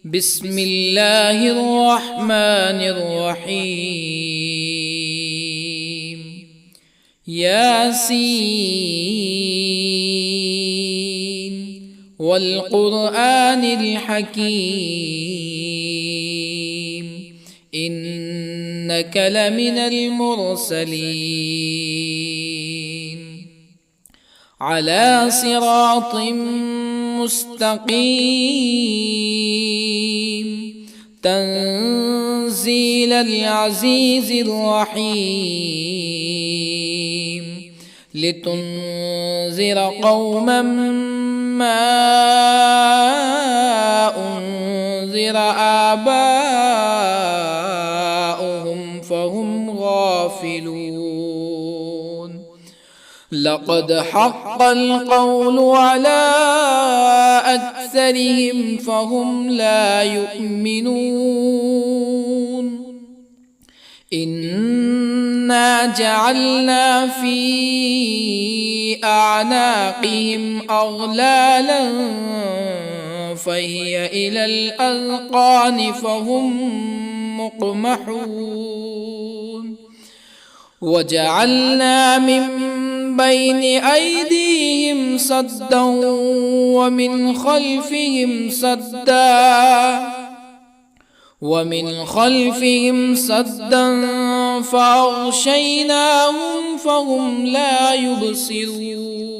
بسم الله الرحمن الرحيم. ياسين والقرآن الحكيم إنك لمن المرسلين على صراط مستقيم تنزيل العزيز الرحيم لتنذر قوما ما أنذر آباؤهم فهم غافلون. لقد حق القول على أكثرهم فهم لا يؤمنون. إنا جعلنا في أعناقهم أغلالا فهي إلى الأذقان فهم مقمحون. وجعلنا من بين أيديهم سدا ومن خلفهم سدا فأغشيناهم فهم لا يبصرون.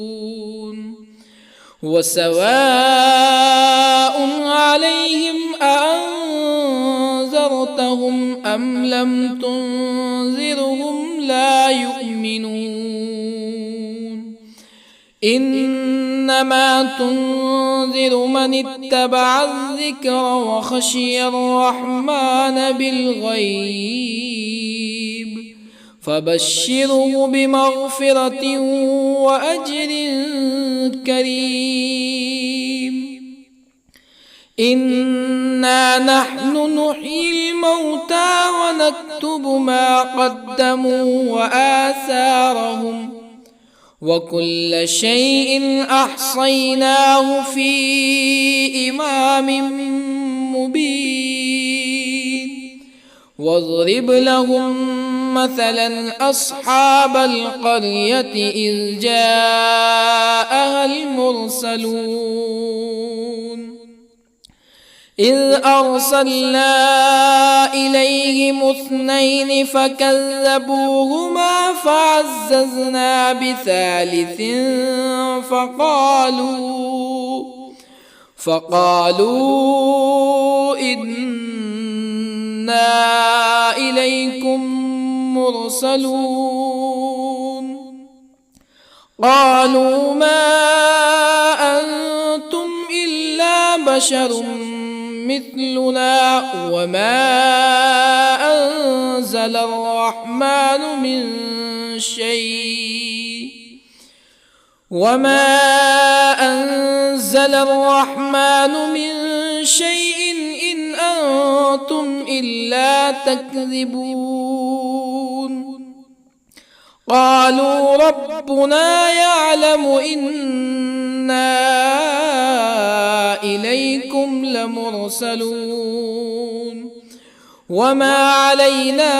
وسواء عليهم أأنذرتهم أم لم تنذرهم لا يؤمنون. إنما تنذر من اتبع الذكر وخشي الرحمن بالغيب فبشره بمغفرة وأجر كريم. إنا نحن نحيي الموتى ونكتب ما قدموا وآثارهم وكل شيء أحصيناه في إمام مبين. واضرب لهم مثلا أصحاب القرية إذ جاءها المرسلون إذ أرسلنا إليهم اثنين فكذبوهما فعززنا بثالث فقالوا إنا إليكم مرسلون. قالوا ما أنتم إلا بشر مثلنا وما أنزل الرحمن من شيء إن أنتم إلا تكذبون. قالوا ربنا يعلم إنا إليكم لمرسلون وما علينا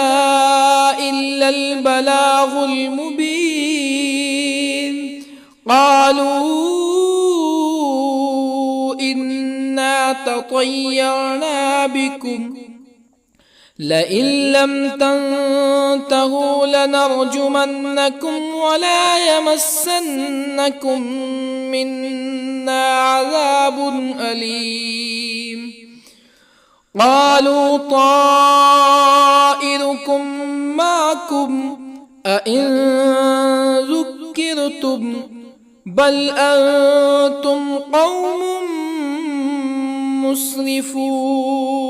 إلا البلاغ المبين. قالوا إنا تطيرنا بكم لئن لم تنتهوا لنرجمنكم ولا يمسنكم منا عذاب أليم. قالوا طائركم معكم أئن ذكرتم بل أنتم قوم مسرفون.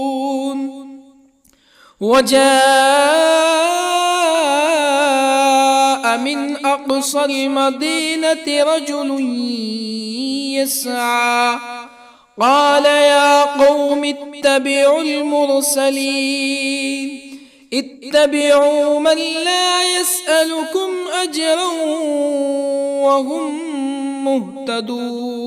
وجاء من أقصى المدينة رجل يسعى قال يا قوم اتبعوا المرسلين اتبعوا من لا يسألكم أجرا وهم مهتدون.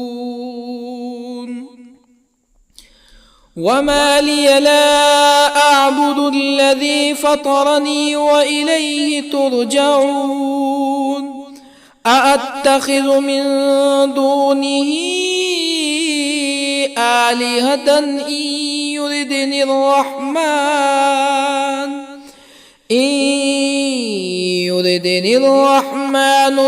وما لي لا أعبد الذي فطرني وإليه ترجعون أأتخذ من دونه آلهة يردني الرحمن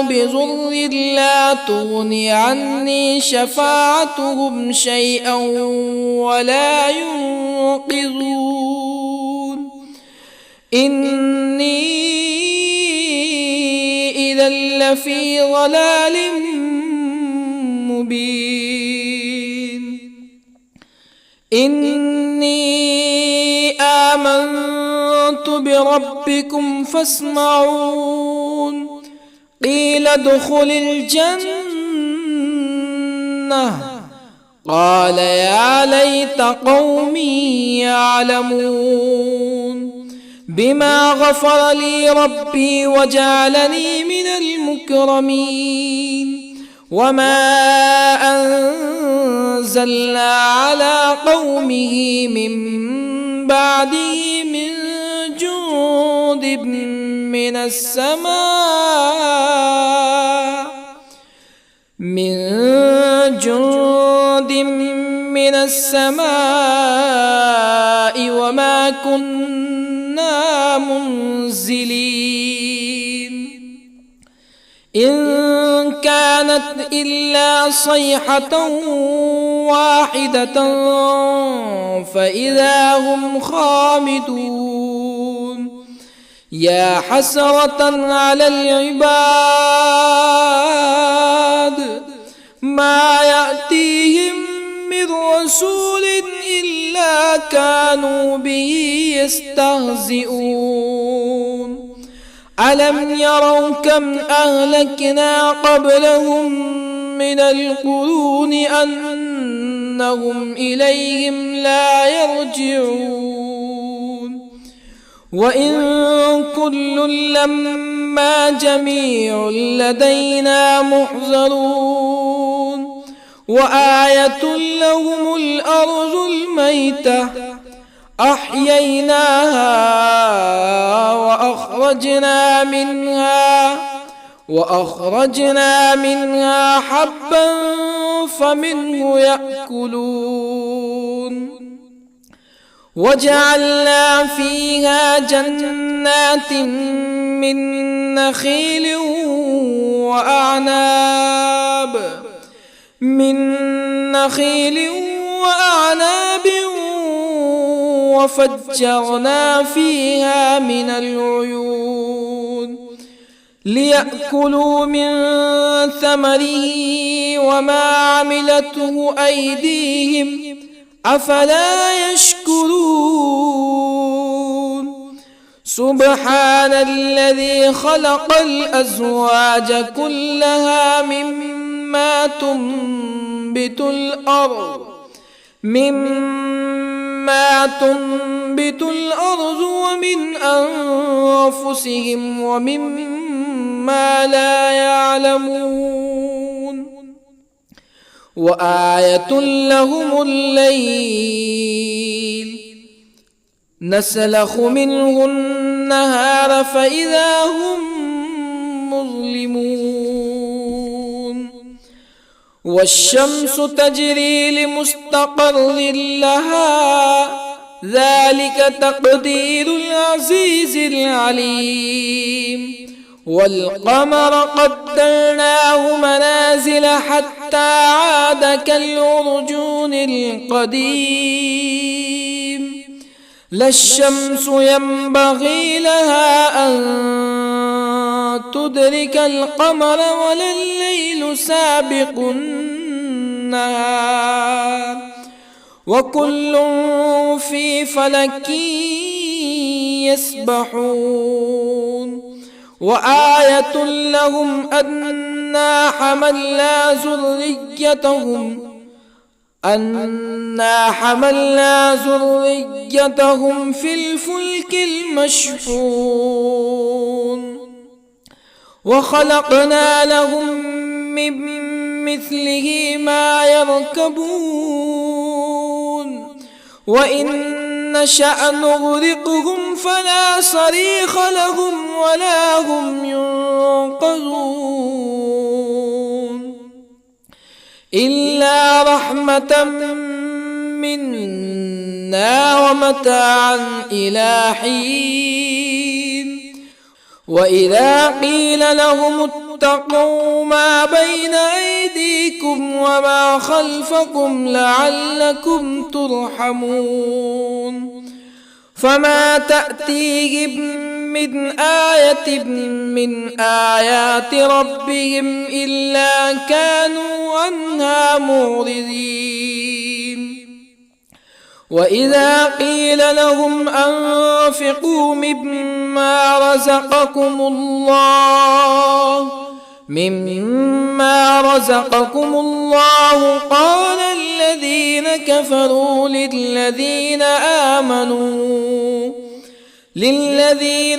بضر لا تغن عني شفاعتهم شيئا ولا ينقذون إني إذا لفي ضلال مبين إني آمنت بربكم فاسمعون قيل ادخل الجنة قال يا ليت قومي يعلمون بما غفر لي ربي وجعلني من المكرمين وما أنزلنا على قومه من بعده من جند من السماء وما كنا منزلين إن كانت إلا صيحة واحدة فإذا هم خامدون يا حسرة على العباد ما يأتيهم من رسول إلا كانوا به يستهزئون ألم يروا كم أهلكنا قبلهم من القرون أنهم إليهم لا يرجعون وإن كل لما جميع لدينا محضرون وآية لهم الأرض الميتة أحييناها وأخرجنا منها حبا فمنه يأكلون وجعلنا فيها جنات من نخيل وأعناب وفجرنا فيها من العيون ليأكلوا من ثمره وما عملته أيديهم أفلا يشكرون سبحان الذي خلق الأزواج كلها مما تنبت الأرض ومن أنفسهم ومما لا يعلمون وآية لهم الليل نسلخ منه النهار فإذا هم مظلمون والشمس تجري لمستقر لها ذلك تقدير العزيز العليم والقمر قدرناه منازل حتى عاد كالعرجون القديم لا الشمس ينبغي لها أن تدرك القمر ولا الليل سابق النهار وكل في فلك يسبحون وآية لهم أنا حملنا ذريتهم في الفلك المشحون وخلقنا لهم من مثله ما يركبون وإن نشأ نغرقهم فلا صريخ لهم ولا هم ينقذون إلا رحمة منا ومتاعا إلى حين وإذا قيل لهم اتقوا ما بين أيديكم وما خلفكم لعلكم ترحمون فما تأتيهم من آية من آيات ربهم إلا كانوا عنها معرضين وإذا قيل لهم أنفقوا مما رزقكم الله قال الذين كفروا للذين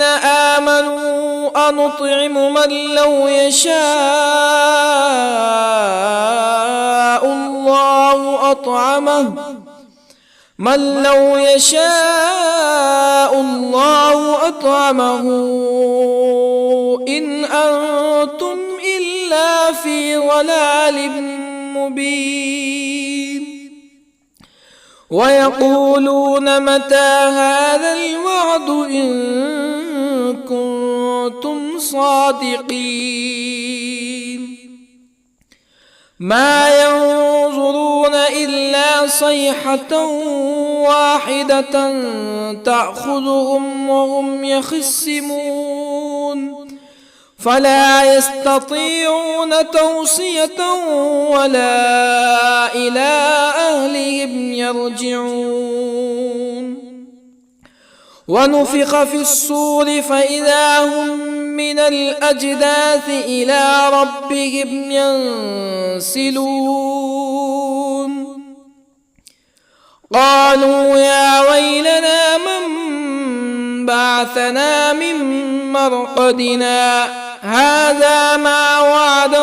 آمنوا أنطعم من لو يشاء الله أطعمه إن أنتم إلا في ضلال مبين ويقولون متى هذا الوعد إن كنتم صادقين ما ينظرون إلا صيحة واحدة تأخذهم وهم يخصمون فلا يستطيعون توصية ولا إلى أهلهم يرجعون ونفخ في الصور فإذا هم من الأجداث إلى ربهم ينسلون قالوا يا ويلنا من بعثنا من مرقدنا هذا ما وعد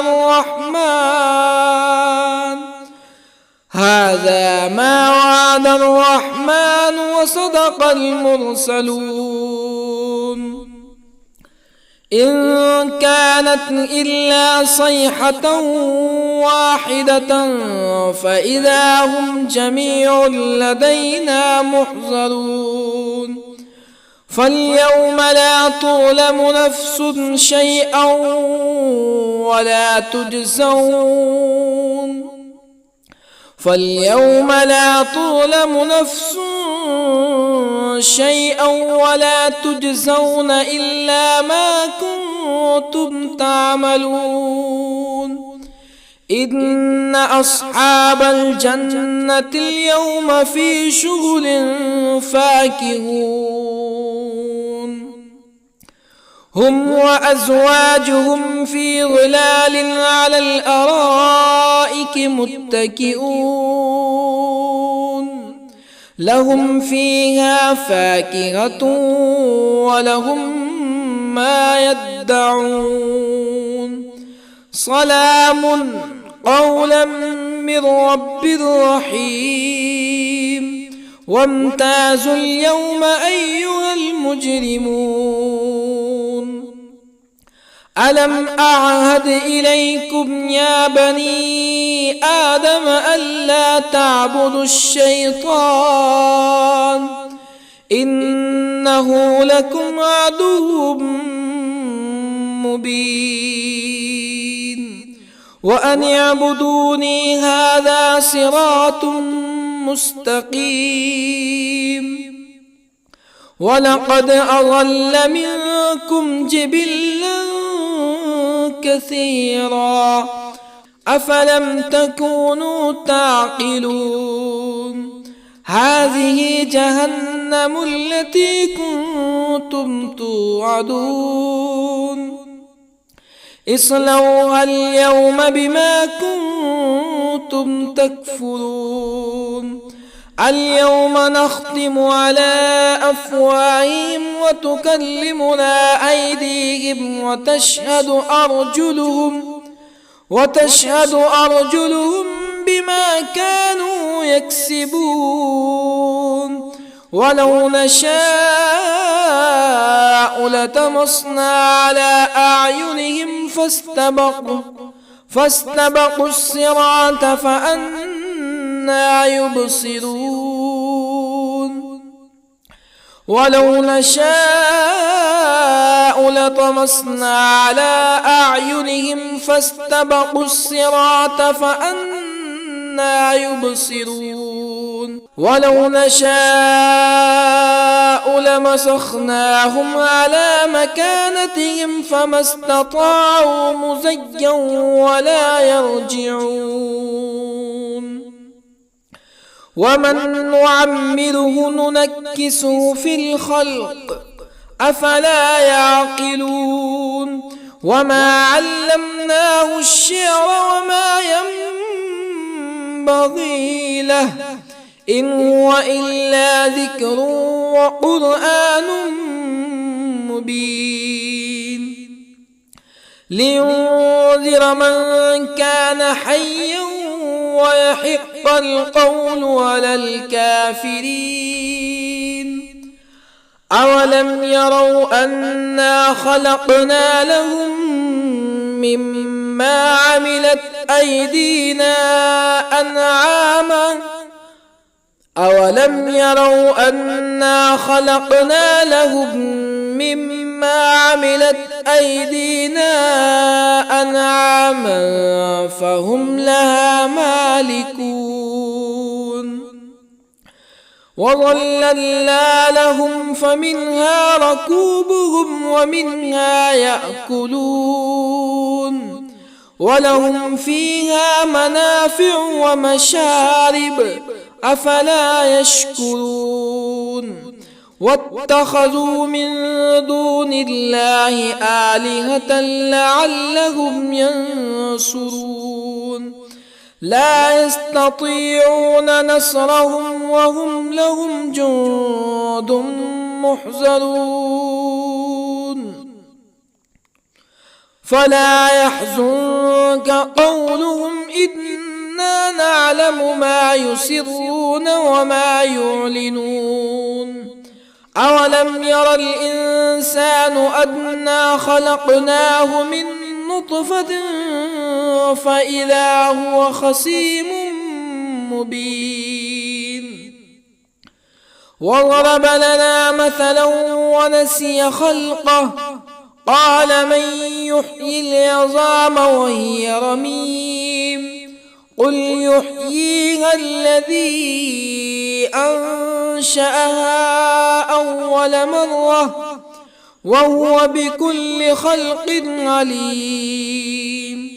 الرحمن وصدق المرسلون إن كانت إلا صيحة واحدة فإذا هم جميع لدينا محضرون فاليوم لا تظلم نفس شيئا ولا تجزون إلا ما كنتم تعملون إن أصحاب الجنة اليوم في شغل فاكهون هم وأزواجهم في ظلال على الأرائك متكئون لهم فيها فاكهة ولهم ما يدعون سلام قولا من رب رحيم وامتازوا اليوم أيها المجرمون ألم أعهد إليكم يا بني آدم ألا تعبدوا الشيطان إنه لكم عدو مبين وأن اعبدوني هذا صراط مستقيم ولقد أضل منكم جبلا كثيرا أفلم تكونوا تعقلون هذه جهنم التي كنتم توعدون اصلوها اليوم بما كنتم تكفرون اليوم نختم على أفواههم وتكلمنا أيديهم وتشهد أرجلهم بما كانوا يكسبون ولو نشاء لطمسنا على أعينهم فاستبقوا الصراط فأنى يبصرون ولو نشاء لطمسنا على أعينهم فاستبقوا الصراط فأنى يبصرون ولو نشاء لمسخناهم على مكانتهم فما استطاعوا مزيا ولا يرجعون ومن نعمره ننكسه في الخلق أفلا يعقلون وما علمناه الشعر وما ينبغي له إن هو إلا ذكر وقرآن مبين لينذر من كان حيا ويحق القول على الكافرين أولم يروا أنا خلقنا لهم مما عملت أيدينا أنعاما أولم يروا أنا خلقنا لهم مما عملت أيدينا أنعاما فهم لها مالكون وظللنا لهم فمنها ركوبهم ومنها يأكلون ولهم فيها منافع ومشارب أفلا يشكرون واتخذوا من دون الله آلهة لعلهم ينصرون لا يستطيعون نصرهم وهم لهم جند محضرون فلا يحزنك قولهم إنا نعلم ما يسرون وما يعلنون أولم ير الإنسان أنا خلقناه من نطفة فإذا هو خصيم مبين وضرب لنا مثلا ونسي خلقه قال من يحيي العظام وهي رميم قل يحييها الذي أنشأها أول مرة وهو بكل خلق عليم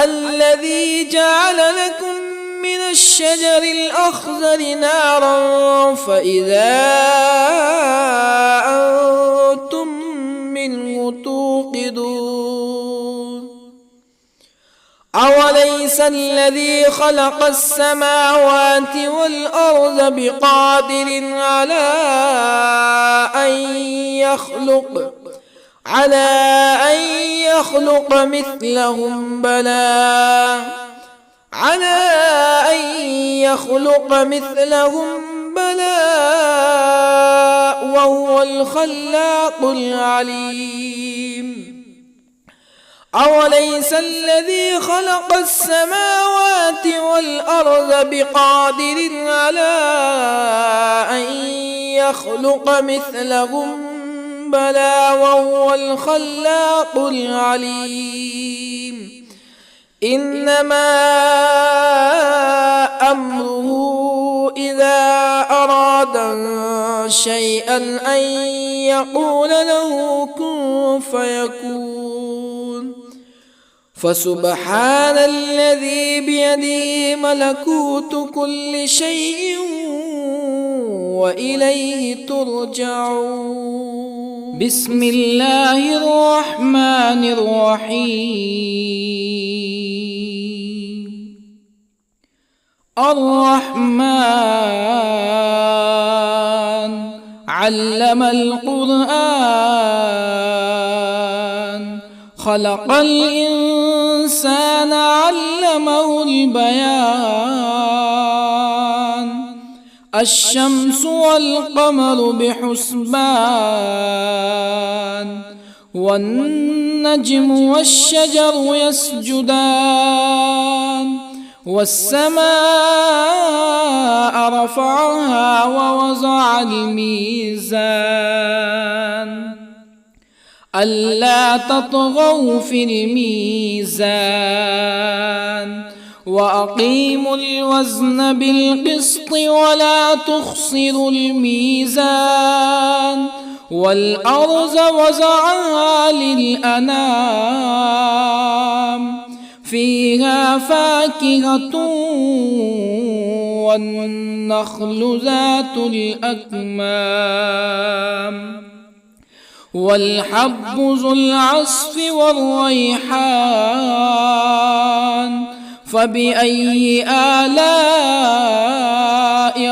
الذي جعل لكم من الشجر الأخضر نارا فإذا أنتم منه توقدون أوليس الذي خلق السماوات والأرض بقادر على أن يخلق مثلهم بلى وهو الخلاق العليم أوليس الذي خلق السماوات والأرض بقادر على أن يخلق مثلهم بلى وهو الخلاق العليم إنما أمره إذا أراد شيئا أن يقول له كن فيكون فسبحان الذي بيده ملكوت كل شيء وإليه ترجعون بسم الله الرحمن الرحيم الرحمن علم القرآن خلق الإنسان الإنسان علمه البيان الشمس والقمر بحسبان والنجم والشجر يسجدان والسماء رفعها ووضع الميزان ألا تطغوا في الميزان وأقيموا الوزن بالقسط ولا تخسروا الميزان والأرض وضعها للأنام فيها فاكهة والنخل ذات الأكمام والحب ذو العصف والريحان فبأي آلاء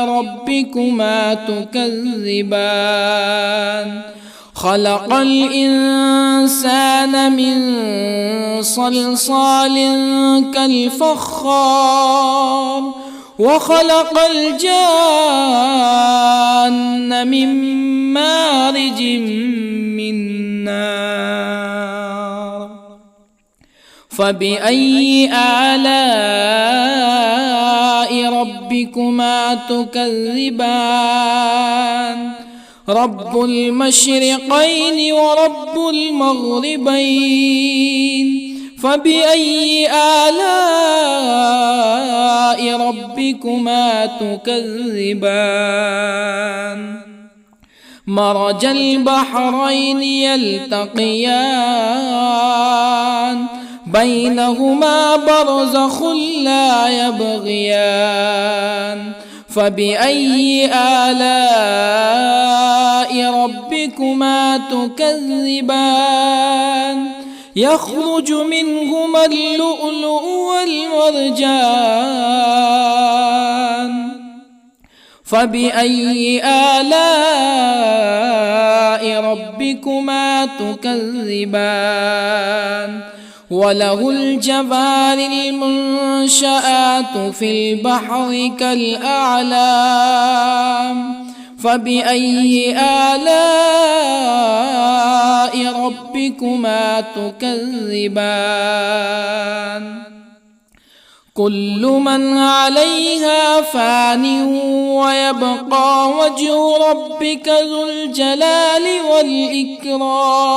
ربكما تكذبان خلق الإنسان من صلصال كالفخار وخلق الجان من مارج من نار فبأي آلاء ربكما تكذبان رب المشرقين ورب المغربين فبأي آلاء ربكما تكذبان مرج البحرين يلتقيان بينهما برزخ لا يبغيان فبأي آلاء ربكما تكذبان يخرج منهما اللؤلؤ والمرجان فبأي آلاء ربكما تكذبان وله الجوار المنشآت في البحر كالأعلام فبأي آلاء ربكما تكذبان كل من عليها فان ويبقى وجه ربك ذو الجلال والإكرام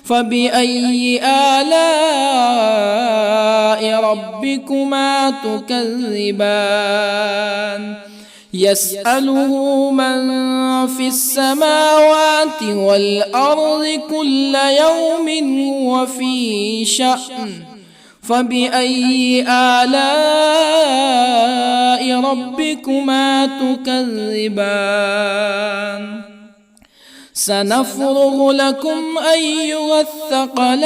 فبأي آلاء ربكما تكذبان يسأله من في السماوات والأرض كل يوم هو في شأن فبأي آلاء ربكما تكذبان سنفرغ لكم أيها الثقلان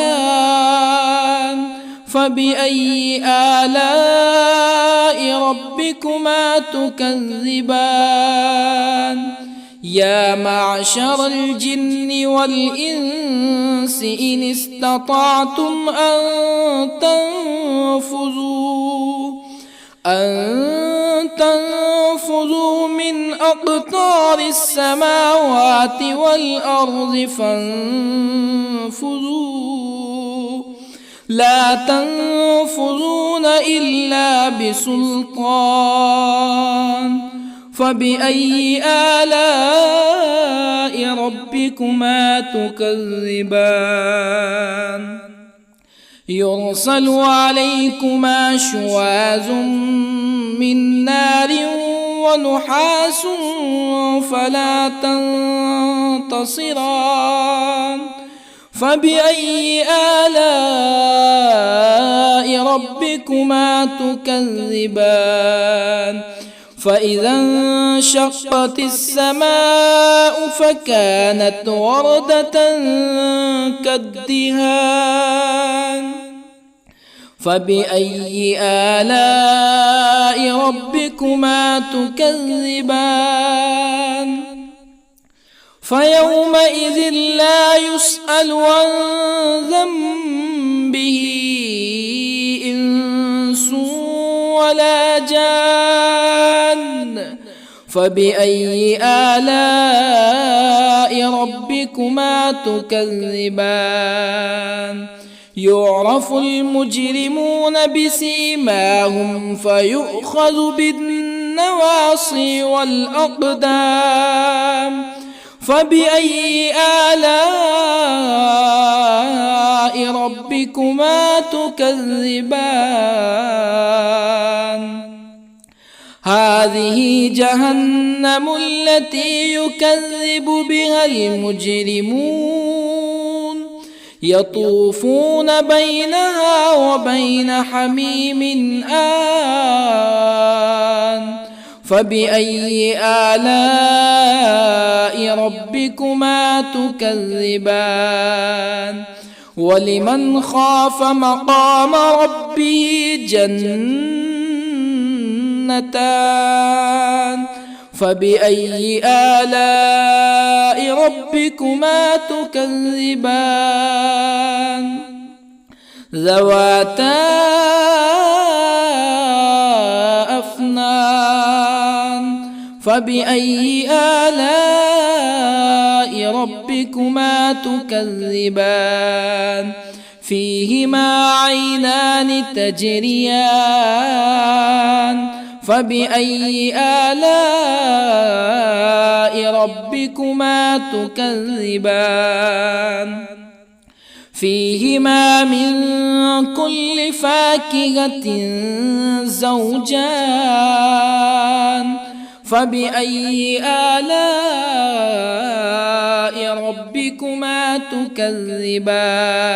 فبأي آلاء ربكما تكذبان يا معشر الجن والإنس إن استطعتم أن تنفذوا من أقطار السماوات والأرض فانفذوا لا تنفذون إلا بسلطان فبأي آلاء ربكما تكذبان يرسل عليكما شواظ من نار ونحاس فلا تنتصران فبأي آلاء ربكما تكذبان فإذا انشقت السماء فكانت وردة كالدهان فبأي آلاء ربكما تكذبان فيومئذ لا يسأل عن ذنبه ولا جان فبأي آلاء ربكما تكذبان يعرف المجرمون بسيماهم فيؤخذ بالنواصي والأقدام فبأي آلاء ربكما تكذبان هذه جهنم التي يكذب بها المجرمون يطوفون بينها وبين حميم آن فبأي آلاء ربكما تكذبان ولمن خاف مقام ربه جنتان فبأي آلاء ربكما تكذبان ذواتا أفنان فبأي آلاء ربكما تكذبان فيهما عينان تجريان فبأي آلاء ربكما تكذبان فيهما من كل فاكهة زوجان فبأي آلاء ربكما تكذبان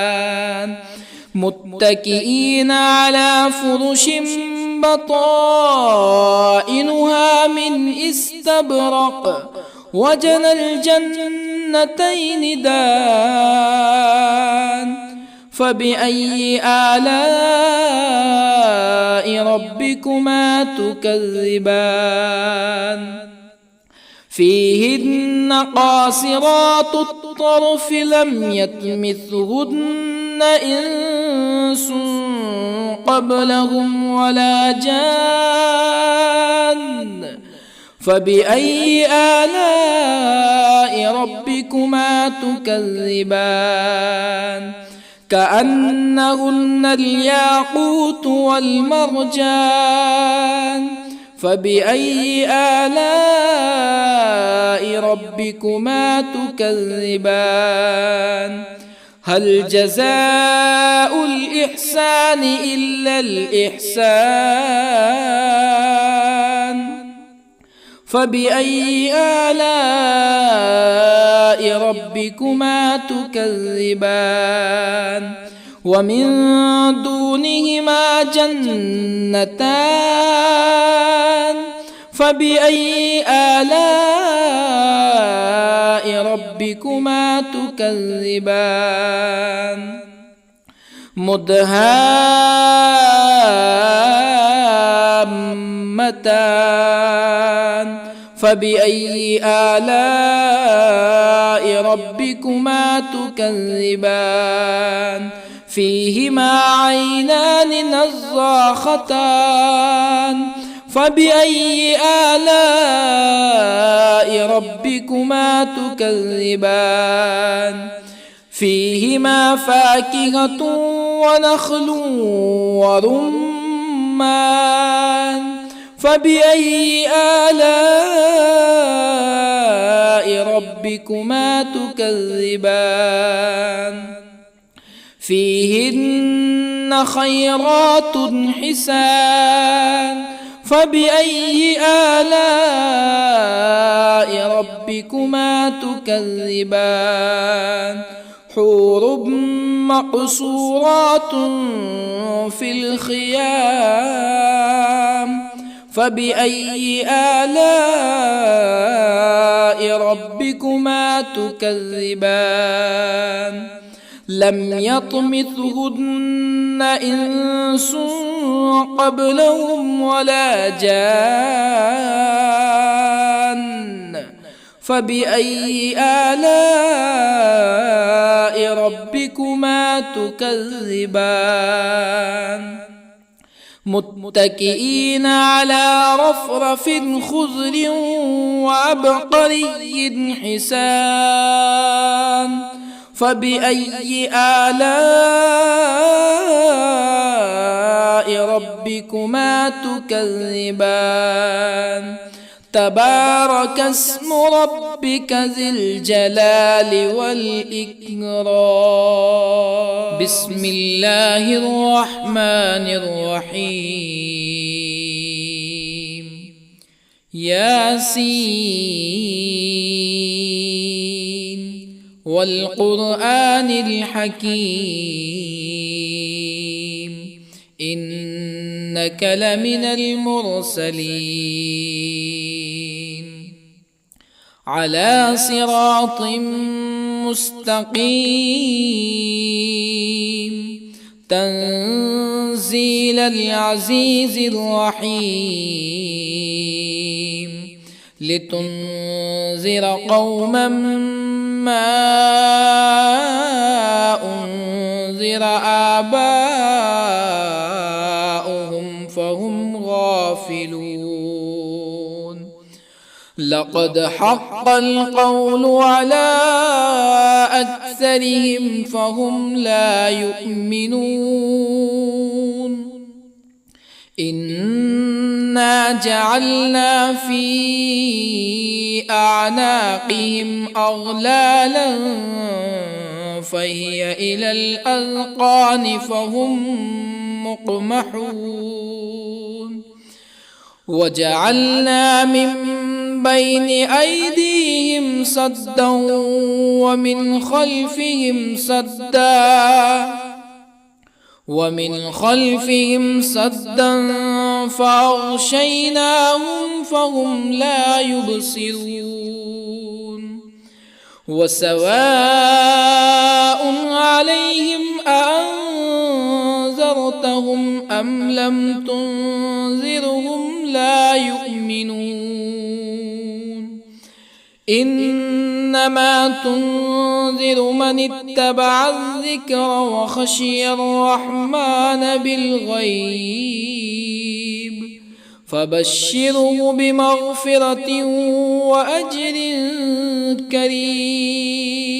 متكئين على فرش بطائنها من استبرق وجنى الجنتين دان فبأي آلاء ربكما تكذبان فيهن قاصرات الطرف لم يطمثهن إنس قبلهم ولا جان فبأي آلاء ربكما تكذبان كأنهن الياقوت والمرجان فبأي آلاء ربكما تكذبان هل جزاء الإحسان إلا الإحسان فبأي آلاء ربكما تكذبان ومن دونهما جنتان فبأي آلاء ربكما تكذبان مدهامتان فبأي آلاء ربكما تكذبان فيهما عينان نضاختان فبأي آلاء ربكما تكذبان فيهما فاكهة ونخل ورمان فبأي آلاء ربكما تكذبان فيهن خيرات حسان فبأي آلاء ربكما تكذبان حور مقصورات في الخيام فبأي آلاء ربكما تكذبان لم يطمثهن إنس قبلهم ولا جان فبأي آلاء ربكما تكذبان متكئين على رفرف خضر وعبقري حسان فبأي آلاء ربكما تكذبان تبارك اسم ربك ذي الجلال والإكرام بسم الله الرحمن الرحيم ياسين والقرآن الحكيم إنك لمن المرسلين على صراط مستقيم تنزيل العزيز الرحيم لتنذر قوما ما أنذر آباؤهم فهم غافلون لقد حق القول على أكثرهم فهم لا يؤمنون إنا جعلنا في أعناقهم أغلالا فهي إلى الأذقان فهم مقمحون وجعلنا من بين أيديهم سدا ومن خلفهم سدا فأغشيناهم فهم لا يبصرون وسواء عليهم أأنذرتهم أم لم تنذرهم لا يؤمنون إنما تنذر من اتبع الذكر وخشي الرحمن بالغيب فبشره بمغفرة وأجر كريم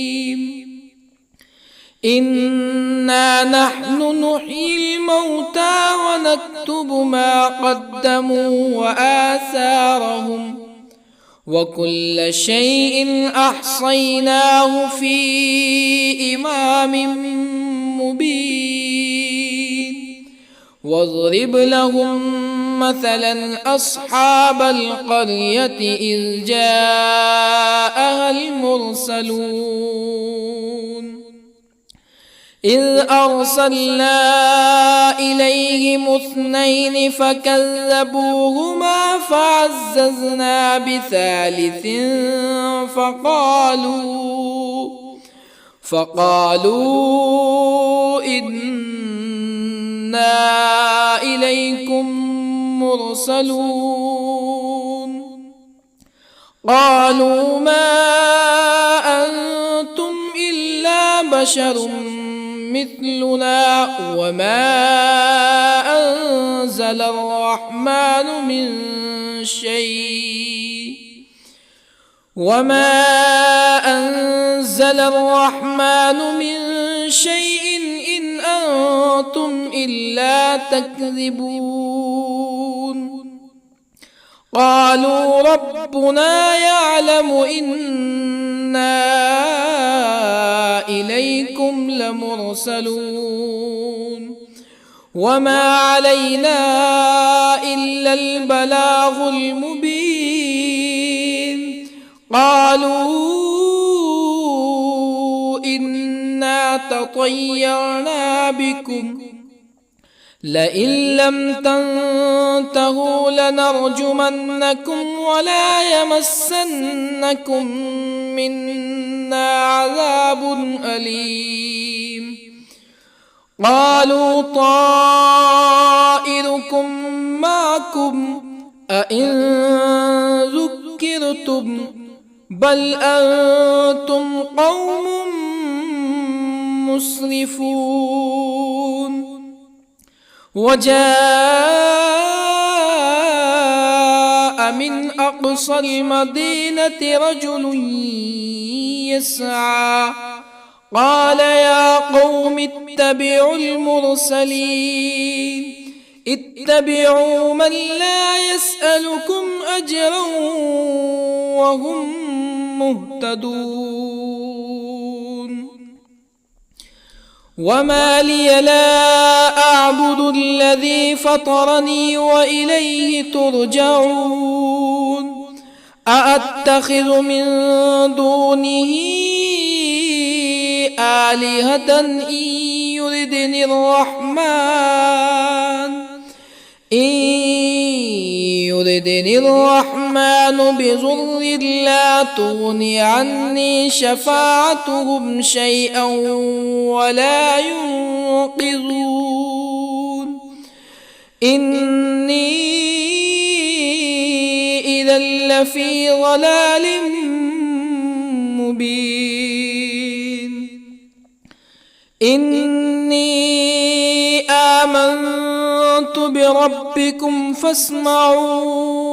إنا نحن نحيي الموتى ونكتب ما قدموا وآثارهم وكل شيء أحصيناه في إمام مبين واضرب لهم مثلا أصحاب القرية إذ جاءها المرسلون إذ أرسلنا إليهم اثنين فكذبوهما فعززنا بثالث فقالوا إنا إليكم مرسلون قالوا ما أنتم إلا بشر مثلنا وما أنزل الرحمن من شيء إن أنتم إلا تكذبون قالوا ربنا يعلم إنا إليكم لمرسلون وما علينا إلا البلاغ المبين قالوا إنا تطيرنا بكم لئن لم تنتهوا لنرجمنكم ولا يمسنكم منا عذاب أليم قالوا طائركم معكم أئن ذكرتم بل أنتم قوم مسرفون وجاء من أقصى المدينة رجل يسعى قال يا قوم اتبعوا المرسلين اتبعوا من لا يسألكم أجرا وهم مهتدون وما لي لا أعبد الذي فطرني وإليه ترجعون أأتخذ من دونه آلهة إن يردني الرحمن بضر لا تغني عني شفاعتهم شيئا ولا ينقذون إني إذا لفي ضلال مبين إني آمنت بربكم فاسمعون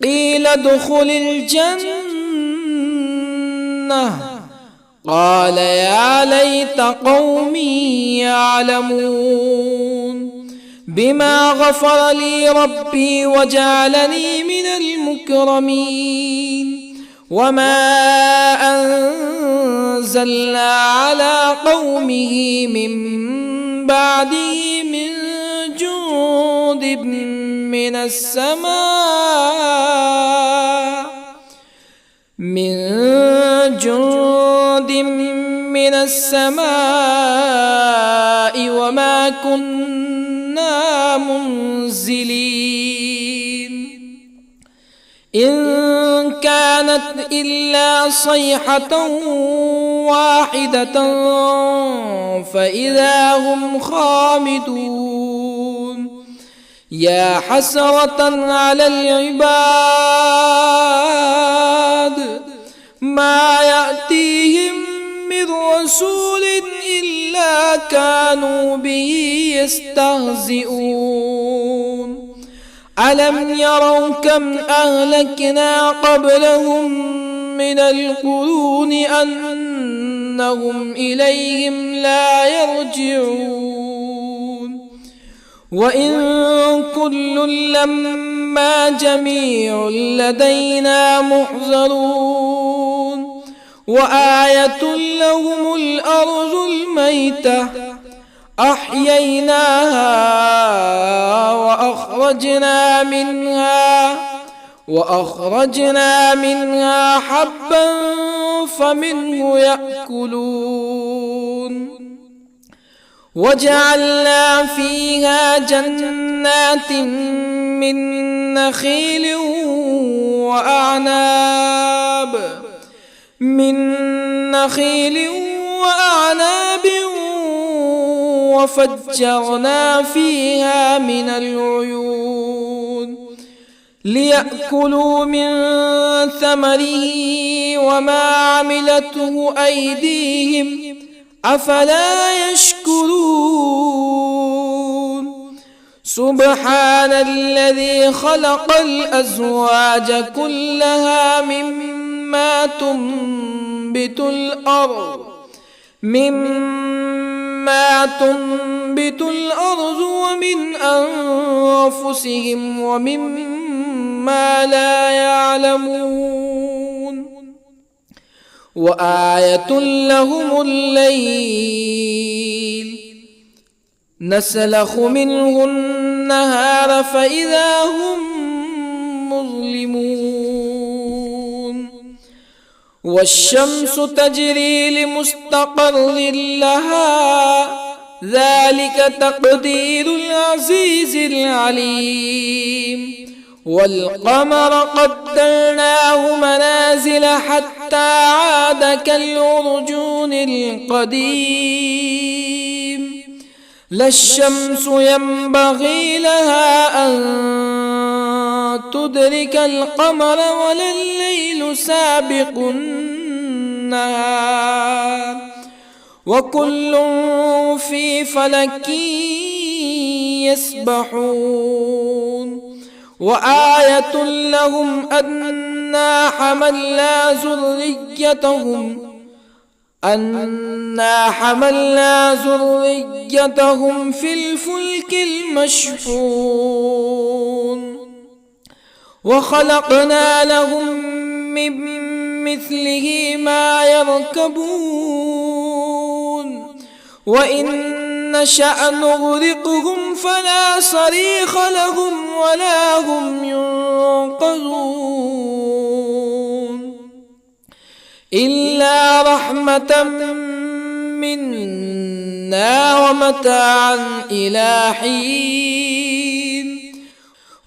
قيل ادخل الجنة قال يا ليت قومي يعلمون بما غفر لي ربي وجعلني من المكرمين وما أنزلنا على قومه من بعده من جند من السماء وما كنا منزلين إن كانت إلا صيحة واحدة فإذا هم خامدون يا حسرة على العباد ما يأتيهم من رسول إلا كانوا به يستهزئون ألم يروا كم أهلكنا قبلهم من القرون أنهم إليهم لا يرجعون وإن كل لما جميع لدينا محضرون وآية لهم الأرض الميتة أحييناها وأخرجنا منها حبا فمنه يأكلون وجعلنا فيها جنات من نخيل وأعناب وفجرنا فيها من العيون ليأكلوا من ثمره وما عملته أيديهم أفلا يشكرون سبحان الذي خلق الأزواج كلها مما تنبت الأرض ومن أنفسهم ومما لا يعلمون وآية لهم الليل نسلخ منه النهار فإذا هم مظلمون والشمس تجري لمستقر لها ذلك تقدير العزيز العليم والقمر قدرناه منازل حتى عاد كالعرجون القديم لا الشمس ينبغي لها أن تدرك القمر ولا الليل سابق النهار وكل في فلك يسبحون وآية لهم أنا حملنا ذريتهم في الفلك المشحون وخلقنا لهم من مثله ما يركبون وإن نشأ نغرقهم فلا صريخ لهم ولا هم ينقذون إلا رحمة منا ومتاعا إلى حين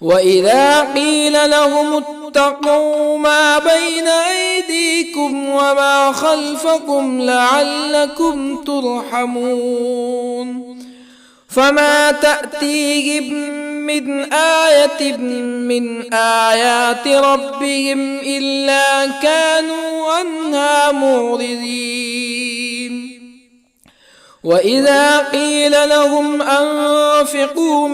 وإذا قيل لهم اتقوا ما بين أيديكم وما خلفكم لعلكم ترحمون فما تأتيهم من آية من آيات ربهم إلا كانوا عنها معرضين وإذا قيل لهم أنفقوا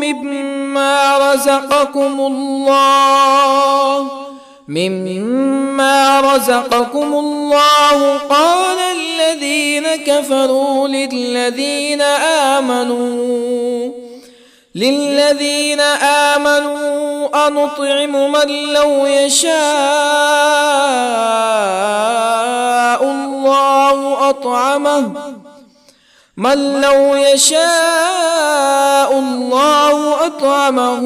مما رزقكم الله قال الذين كفروا للذين آمنوا أنطعم من لو يشاء الله أطعمه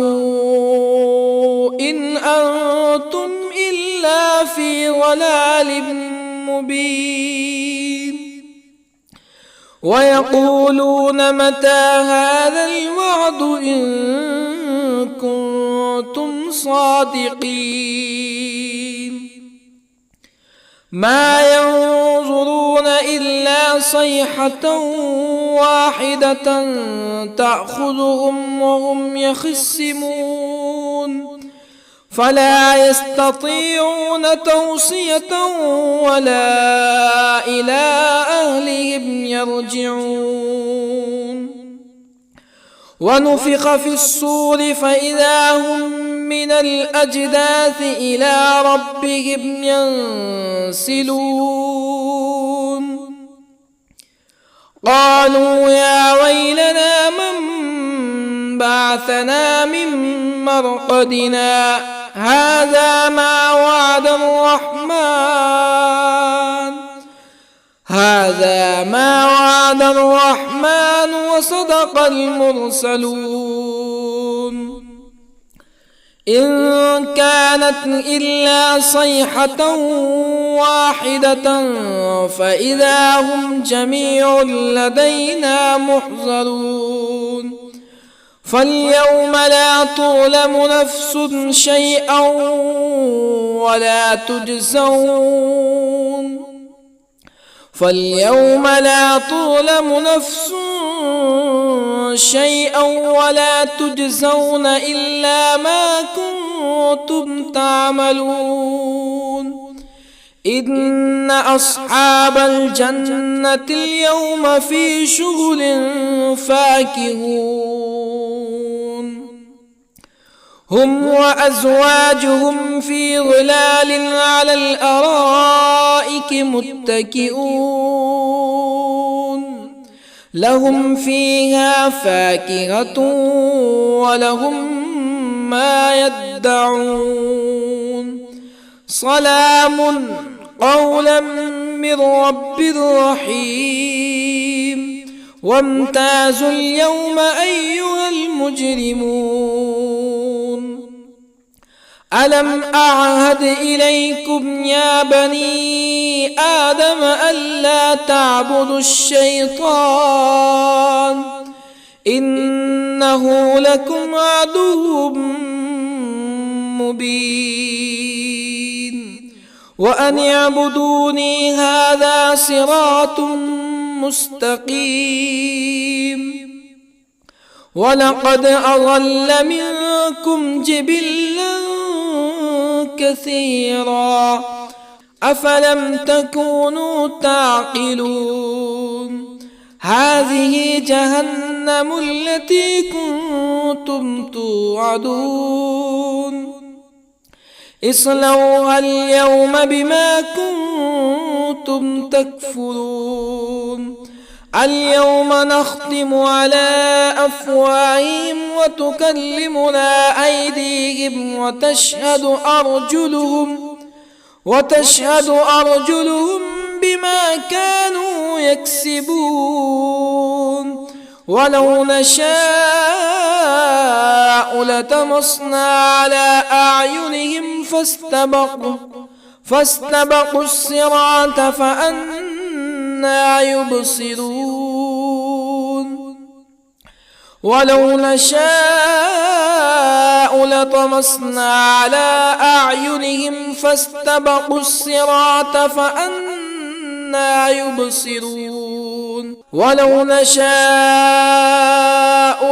إن أنتم إلا في ضلال مبين ويقولون متى هذا الوعد إن كنتم صادقين ما ينظرون إلا صيحة واحدة تأخذهم وهم يخصمون فلا يستطيعون توصية ولا إلى أهلهم يرجعون ونفخ في الصور فإذا هم من الأجداث إلى ربهم ينسلون قالوا يا ويلنا من بعثنا من مرقدنا هذا ما وعد الرحمن وصدق المرسلون إن كانت إلا صيحة واحدة فإذا هم جميع لدينا محضرون فاليوم لا تظلم نفس شيئا ولا تجزون إلا ما كنتم تعملون إن أصحاب الجنة اليوم في شغل فاكهون هم وأزواجهم في ظلال على الأرائك متكئون لهم فيها فاكهة ولهم ما يدعون سلام قولا من رب رحيم وامتازوا اليوم أيها المجرمون ألم أعهد إليكم يا بني آدم ألا تعبدوا الشيطان إنه لكم عدو مبين وأن اعبدوني هذا صراط مستقيم ولقد أضل منكم جبلا كثيرا أفلم تكونوا تعقلون هذه جهنم التي كنتم توعدون اصلوها اليوم بما كنتم تكفرون اليوم نختم على أفواههم وتكلمنا أيديهم وتشهد أرجلهم بما كانوا يكسبون ولو نشاء لطمسنا على أعينهم فاستبقوا الصراط فأنى يبصرون ولو نشاء لطمسنا على أعينهم فاستبقوا الصراط فأنى يبصرون ولو نشاء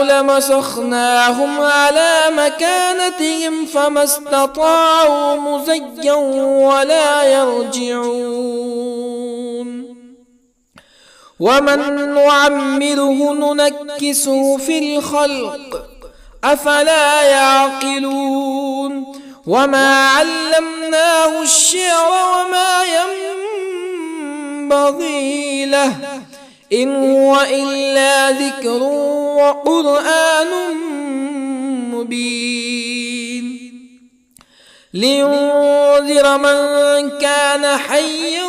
لمسخناهم على مكانتهم فما استطاعوا مزيا ولا يرجعون ومن نعمره ننكسه في الخلق أفلا يعقلون وما علمناه الشعر وما ينبغي له إن هو إلا ذكر وقرآن مبين لينذر من كان حيا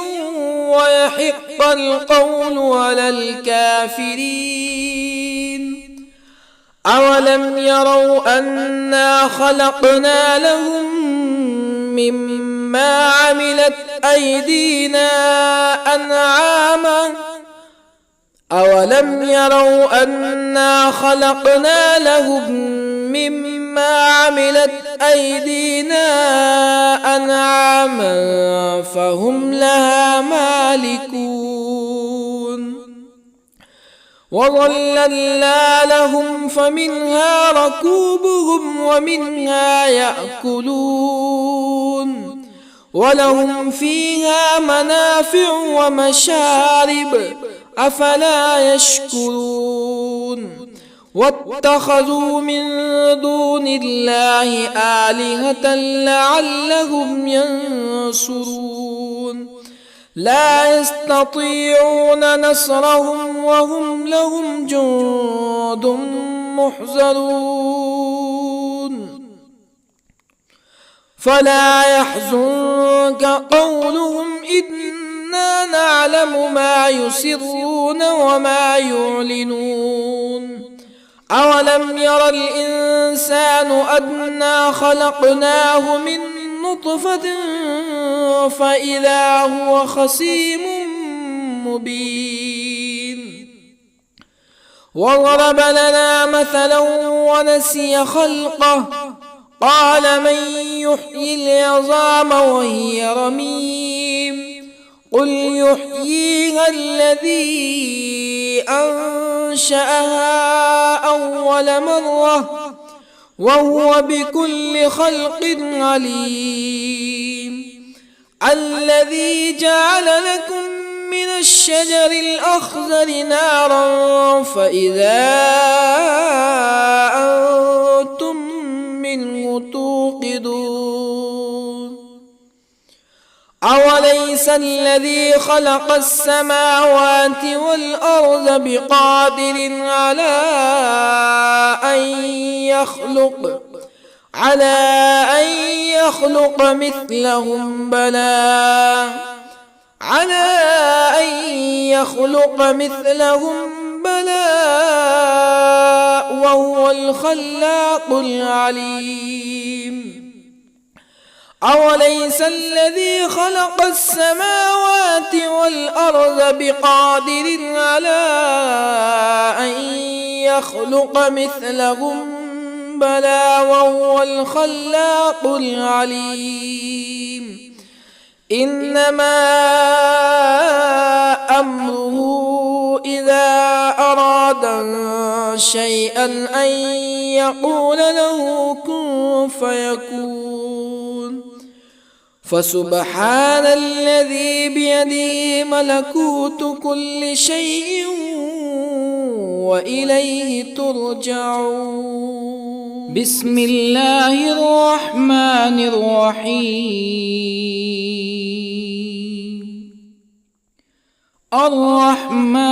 ويحق القول على الكافرين أولم يروا أنا خلقنا لهم مما عملت أيدينا أنعاما أولم يروا أنا خلقنا لهم مما عملت أيدينا أنعاما فهم لها مالكون وظللنا لهم فمنها ركوبهم ومنها يأكلون ولهم فيها منافع ومشارب أفلا يشكرون واتخذوا من دون الله آلهة لعلهم ينصرون لا يستطيعون نصرهم وهم لهم جند محضرون فلا يحزنك قولهم إنا نعلم ما يسرون وما يعلنون أولم ير الإنسان أنا خلقناه من نطفة فإذا هو خصيم مبين وضرب لنا مثلا ونسي خلقه قال من يحيي العظام وهي رميم قل يحييها الذي أنشأها أول مرة وهو بكل خلق عليم الذي جعل لكم من الشجر الأخضر نارا فإذا أنتم منه توقدون أوليس الذي خلق السماوات والأرض بقادر على أن يخلق مثلهم بلى وهو الخلاق العليم أوليس الذي خلق السماوات والأرض بقادر على أن يخلق مثلهم بلى وهو الخلاق العليم إنما أمره إذا أراد شيئا أن يقول له كن فيكون فسبحان الذي بيده ملكوت كل شيء وإليه ترجعون. بسم الله الرحمن الرحيم. الرحمن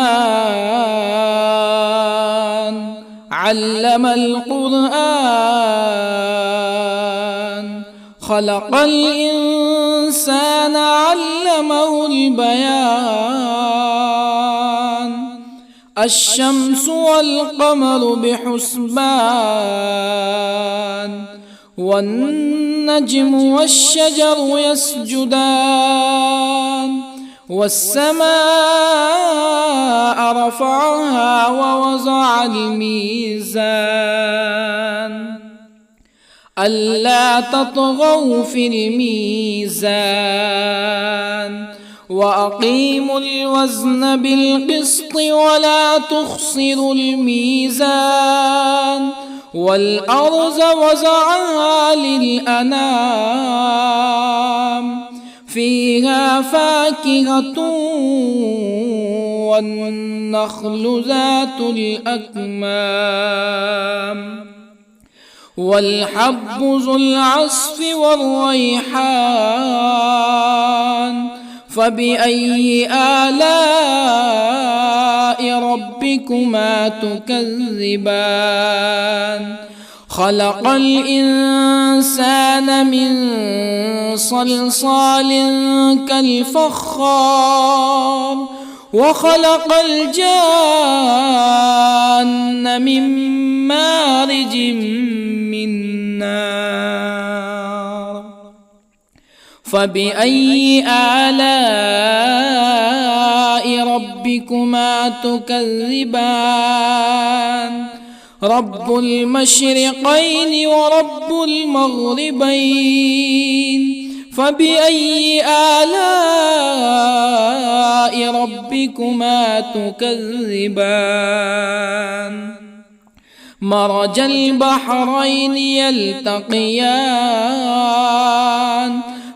علم القرآن، خلق الإنسان علمه البيان. الشمس والقمر بحسبان، والنجم والشجر يسجدان. والسماء رفعها ووضع الميزان، ألا تطغوا في الميزان. وأقيموا الوزن بالقسط ولا تخسروا الميزان. والأرض وضعها للأنام، فيها فاكهة والنخل ذات الأكمام، والحب ذو العصف والريحان. فبأي آلاء ربكما تكذبان؟ خلق الإنسان من صلصال كالفخار، وخلق الجان من مارج من نار. فبأي آلاء ربكما تكذبان؟ رب المشرقين ورب المغربين. فبأي آلاء ربكما تكذبان؟ مرج البحرين يلتقيان،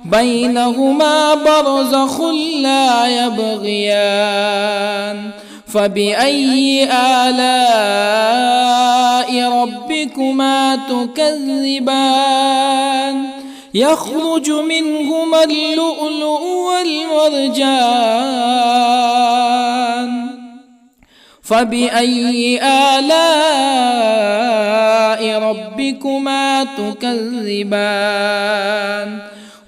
بينهما برزخ لا يبغيان. فبأي آلاء ربكما تكذبان؟ يخرج منهما اللؤلؤ والمرجان. فبأي آلاء ربكما تكذبان؟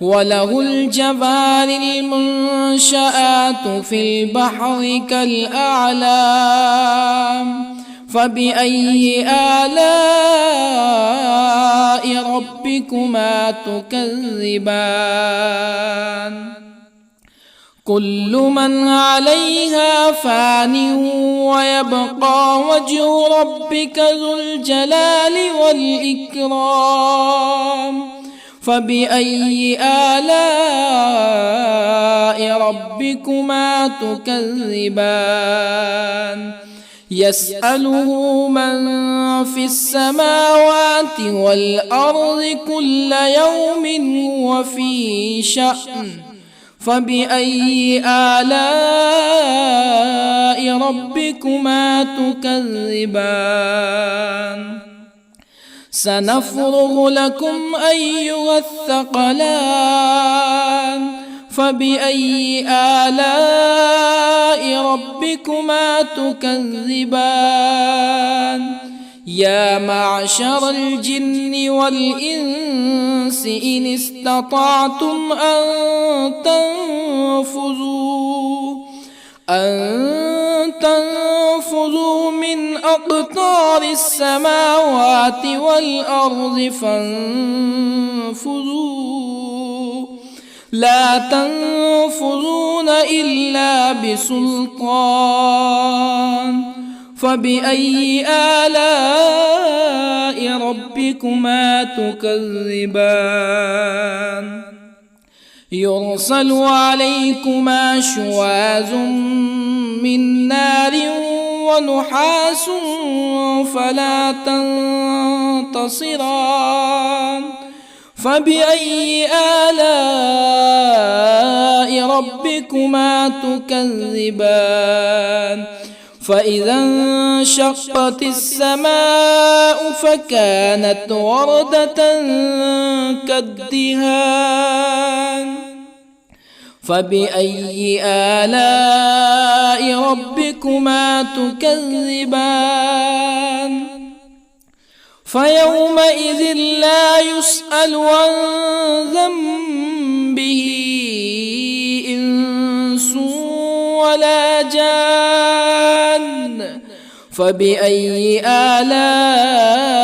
وله الجوار المنشآت في البحر كالأعلام. فبأي آلاء ربكما تكذبان؟ كل من عليها فان، ويبقى وجه ربك ذو الجلال والإكرام. فبأي آلاء ربكما تكذبان؟ يسأله من في السماوات والأرض كل يوم هو في شأن. فبأي آلاء ربكما تكذبان؟ سنفرغ لكم أيها الثقلان. فبأي آلاء ربكما تكذبان؟ يا معشر الجن والإنس إن استطعتم أن تنفذوا من أقطار السماوات والأرض فانفذوا، لا تنفذون إلا بسلطان. فبأي آلاء ربكما تكذبان؟ يرسل عليكما شواظ من نار ونحاس فلا تنتصران. فبأي آلاء ربكما تكذبان؟ فإذا انشقت السماء فكانت وردة كالدهان فبأي آلاء ربكما تكذبان فيومئذ لا يسأل عن ذنبه إنس ولا جان فبأي آلاء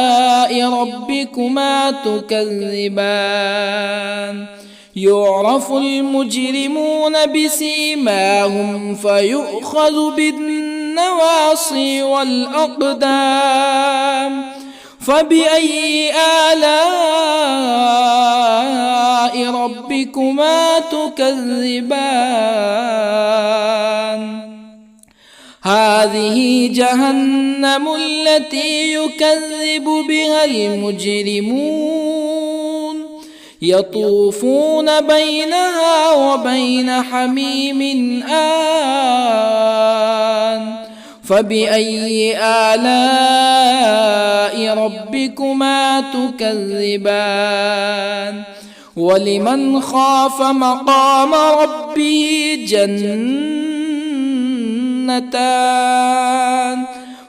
ربكما تكذبان يعرف المجرمون بسيماهم فيؤخذ بالنواصي والأقدام فبأي آلاء ربكما تكذبان هذه جهنم التي يكذب بها المجرمون يطوفون بينها وبين حميم آن فبأي آلاء ربكما تكذبان ولمن خاف مقام ربه جنتان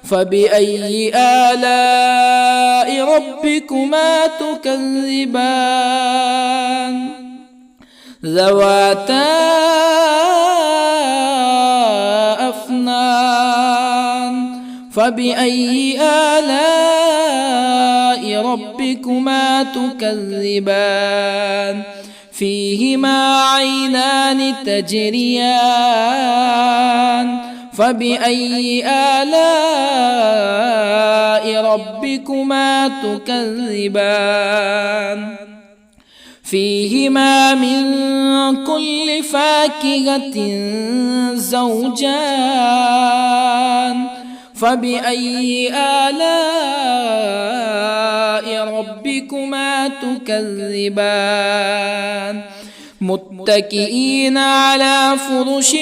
فبأي آلاء ربكما تكذبان ذواتا أفنان فبأي آلاء ربكما تكذبان فيهما عينان تجريان فبأي آلاء ربكما تكذبان فيهما من كل فاكهة زوجان فبأي آلاء ربكما تكذبان متكئين على فرش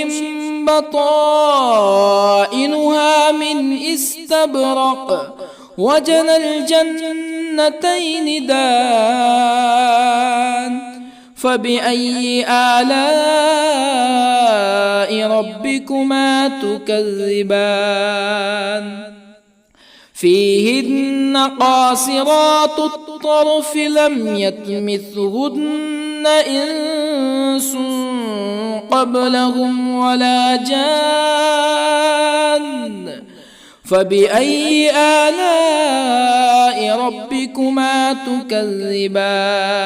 بطائنها من استبرق وجنى الجنتين دان فبأي آلاء ربكما تكذبان فيهن قاصرات الطرف لم يطمثهن إنس قبلهم ولا جان فبأي آلاء ربكما تكذبان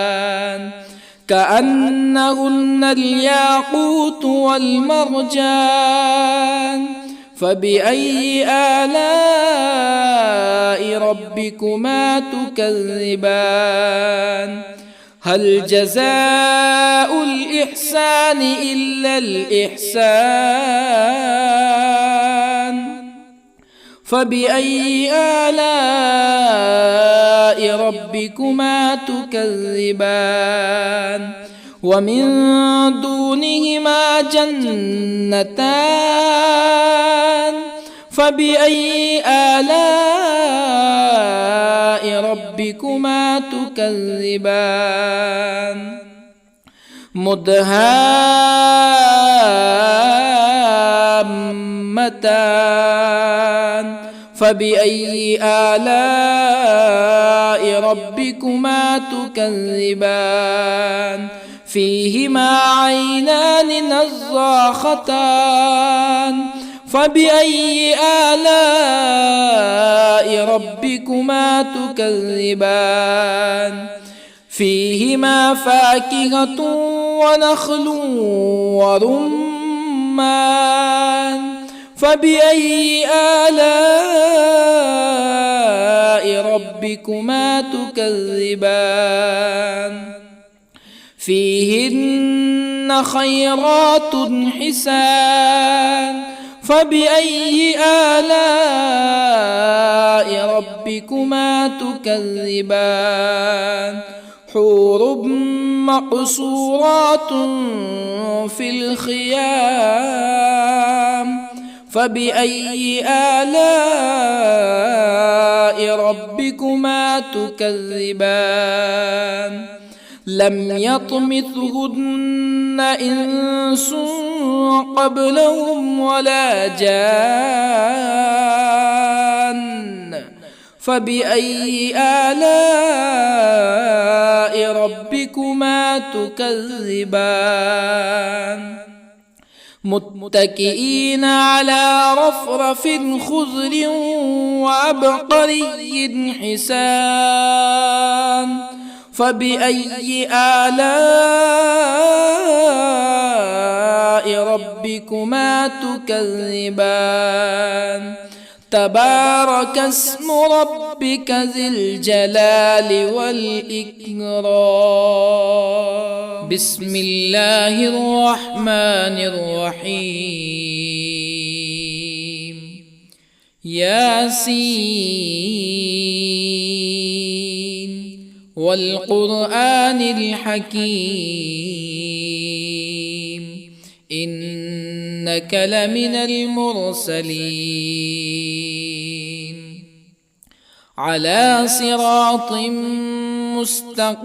كأنهن الياقوت والمرجان فبأي آلاء ربكما تكذبان هل جزاء الإحسان إلا الإحسان فبأي آلاء ربكما تكذبان ومن دونهما جنتان فبأي آلاء ربكما تكذبان مدهامتان فبأي آلاء ربكما تكذبان فيهما عينان نضاختان فبأي آلاء ربكما تكذبان فيهما فاكهة ونخل ورمان فبأي آلاء ربكما تكذبان فيهن خيرات حسان فبأي آلاء ربكما تكذبان حور مقصورات في الخيام فبأي آلاء ربكما تكذبان لم يطمثهن إنس قبلهم ولا جان فبأي آلاء ربكما تكذبان متكئين على رفرف خضر وعبقري حسان فبأي آلاء ربكما تكذبان تبارك اسم ربك ذي الجلال والإكرام بسم الله الرحمن الرحيم ياسين والقرآن الحكيم إنك لمن المرسلين على صراط مستقيم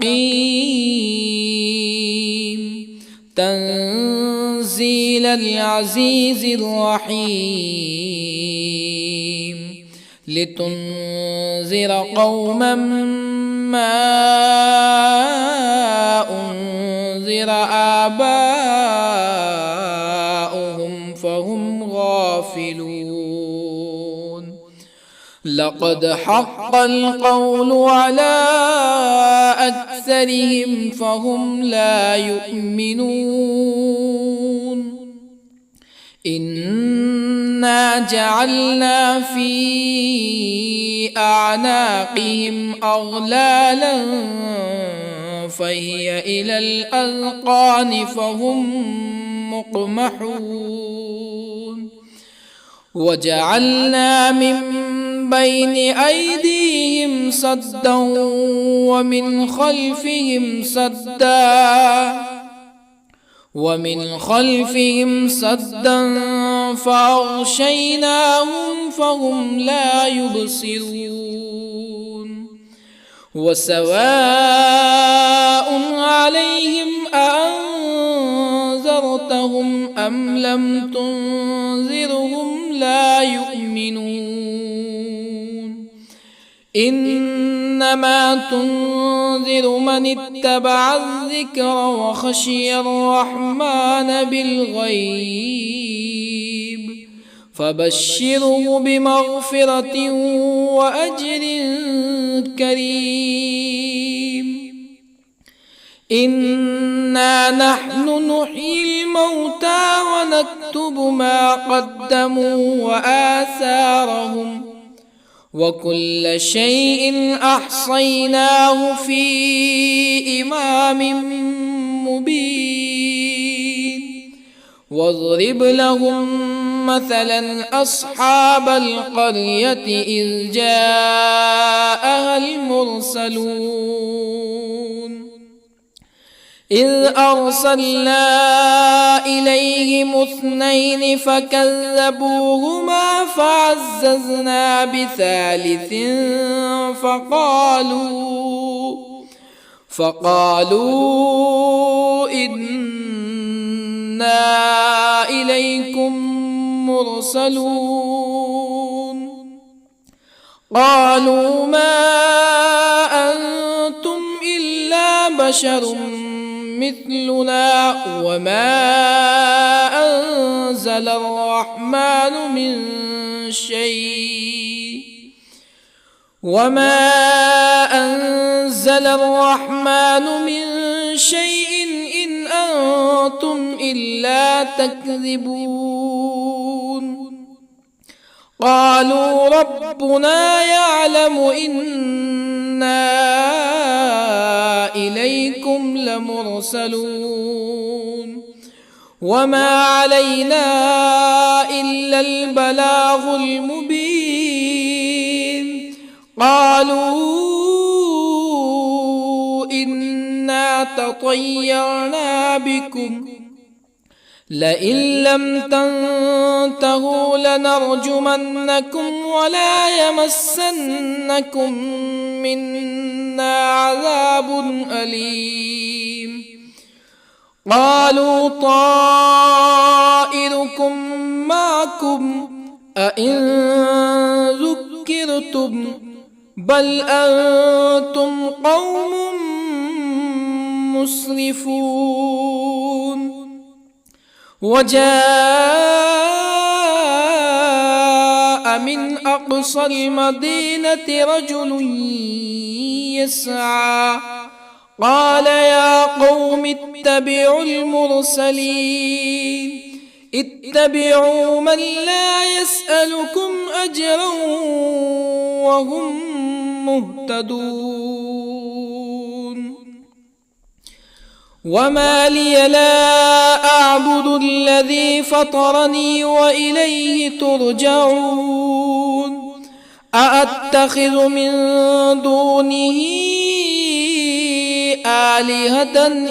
تنزيل العزيز الرحيم لتنذر قوما ما أنذر آباؤهم فهم غافلون لقد حق القول على أكثرهم فهم لا يؤمنون إنا جعلنا في أعناقهم أغلالا فهي إلى الأذقان فهم مقمحون وجعلنا من بين أيديهم سدا ومن خلفهم سدا فأغشيناهم فهم لا يبصرون وسواء عليهم أأنذرتهم أم لم تنذرهم لا يؤمنون إنما تنذر من اتبع الذكر وخشي الرحمن بالغيب فبشره بمغفرة وأجر كريم إنا نحن نحيي الموتى ونكتب ما قدموا وآثارهم وكل شيء أحصيناه في إمام مبين واضرب لهم مثلا أصحاب القرية إذ جاءها المرسلون إذ أرسلنا إليهم اثنين فكذبوهما فعززنا بثالث فقالوا إنا إليكم مرسلون قالوا ما أنتم إلا بشر مثلنا وما أنزل الرحمن من شيء إن أنتم إلا تكذبون قالوا ربنا يعلم إنا إليكم لمرسلون وما علينا إلا البلاغ المبين قالوا إنا تطيرنا بكم لئن لم تنتهوا لنرجمنكم ولا يمسنكم منا عذاب أليم. قالوا طائركم معكم أئن ذكرتم بل أنتم قوم مسرفون. وجاء من أقصى المدينة رجل يسعى قال يا قوم اتبعوا المرسلين اتبعوا من لا يسألكم أجرا وهم مهتدون. وما لي لا أعبد الذي فطرني وإليه ترجعون. أأتخذ من دونه آلهة إن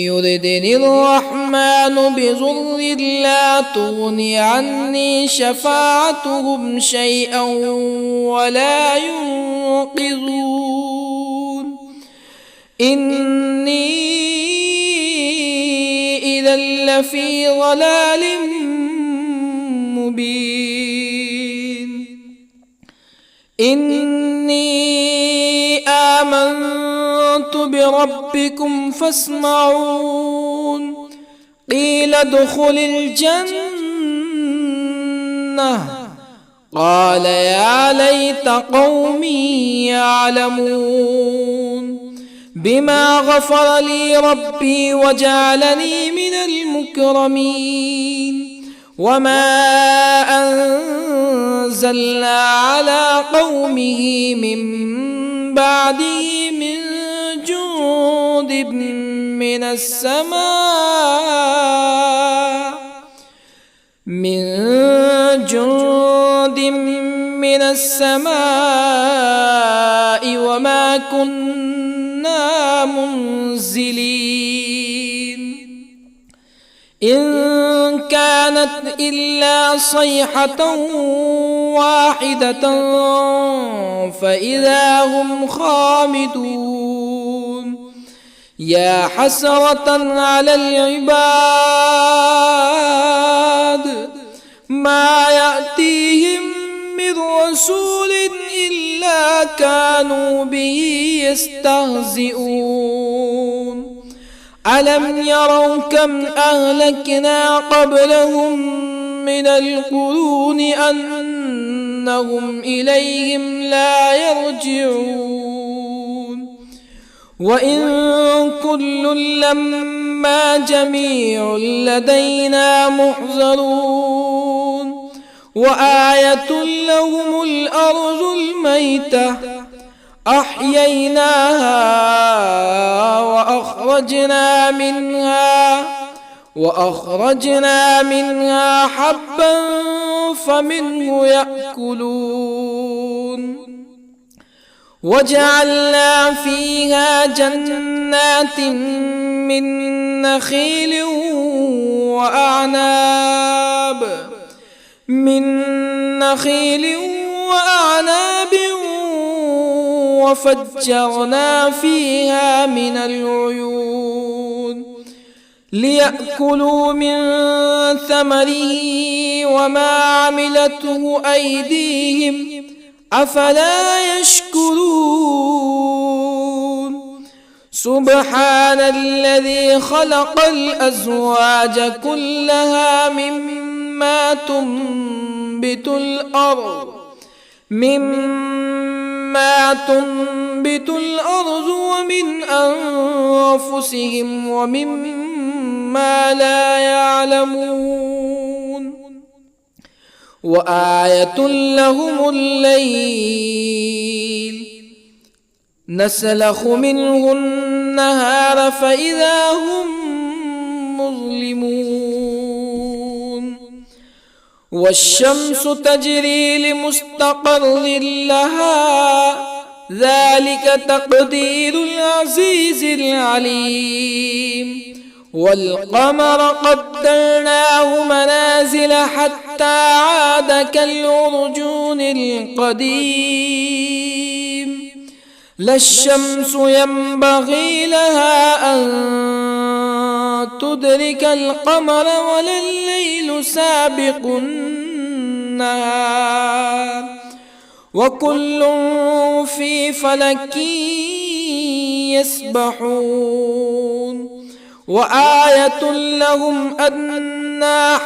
يردني الرحمن بضر لا تغن عني شفاعتهم شيئا ولا ينقذون. إني إذا لفي ضلال مبين. إني آمنت بربكم فاسمعون. قيل ادخل الجنة قال يا ليت قومي يعلمون بما غفر لي ربي وجعلني من المكرمين. وما أنزلنا على قومه من بعده من جند من السماء وما كنا منزلين. إن كانت إلا صيحة واحدة فإذا هم خامدون. يا حسرة على العباد ما يأتيهم من رسول إلا كانوا به يستهزئون. ألم يروا كم أهلكنا قبلهم من القرون أنهم إليهم لا يرجعون. وإن كل لما جميع لدينا محضرون. وآية لهم الأرض الميتة أحييناها وأخرجنا منها حبا فمنه يأكلون. وجعلنا فيها جنات من نخيل وأعناب وفجرنا فيها من العيون ليأكلوا من ثمره وما عملته أيديهم أفلا يشكرون. سبحان الذي خلق الأزواج كلها مما تنبت الأرض ومن أنفسهم ومما لا يعلمون. وآية لهم الليل نسلخ منه النهار فإذا هم مظلمون. والشمس تجري لمستقر لها ذلك تقدير العزيز العليم. والقمر قدرناه منازل حتى عاد كالعرجون القديم. لا الشمس ينبغي لها أن تدرك القمر ولا الليل سابق النهار وكل في فلك يسبحون. وآية لهم أنا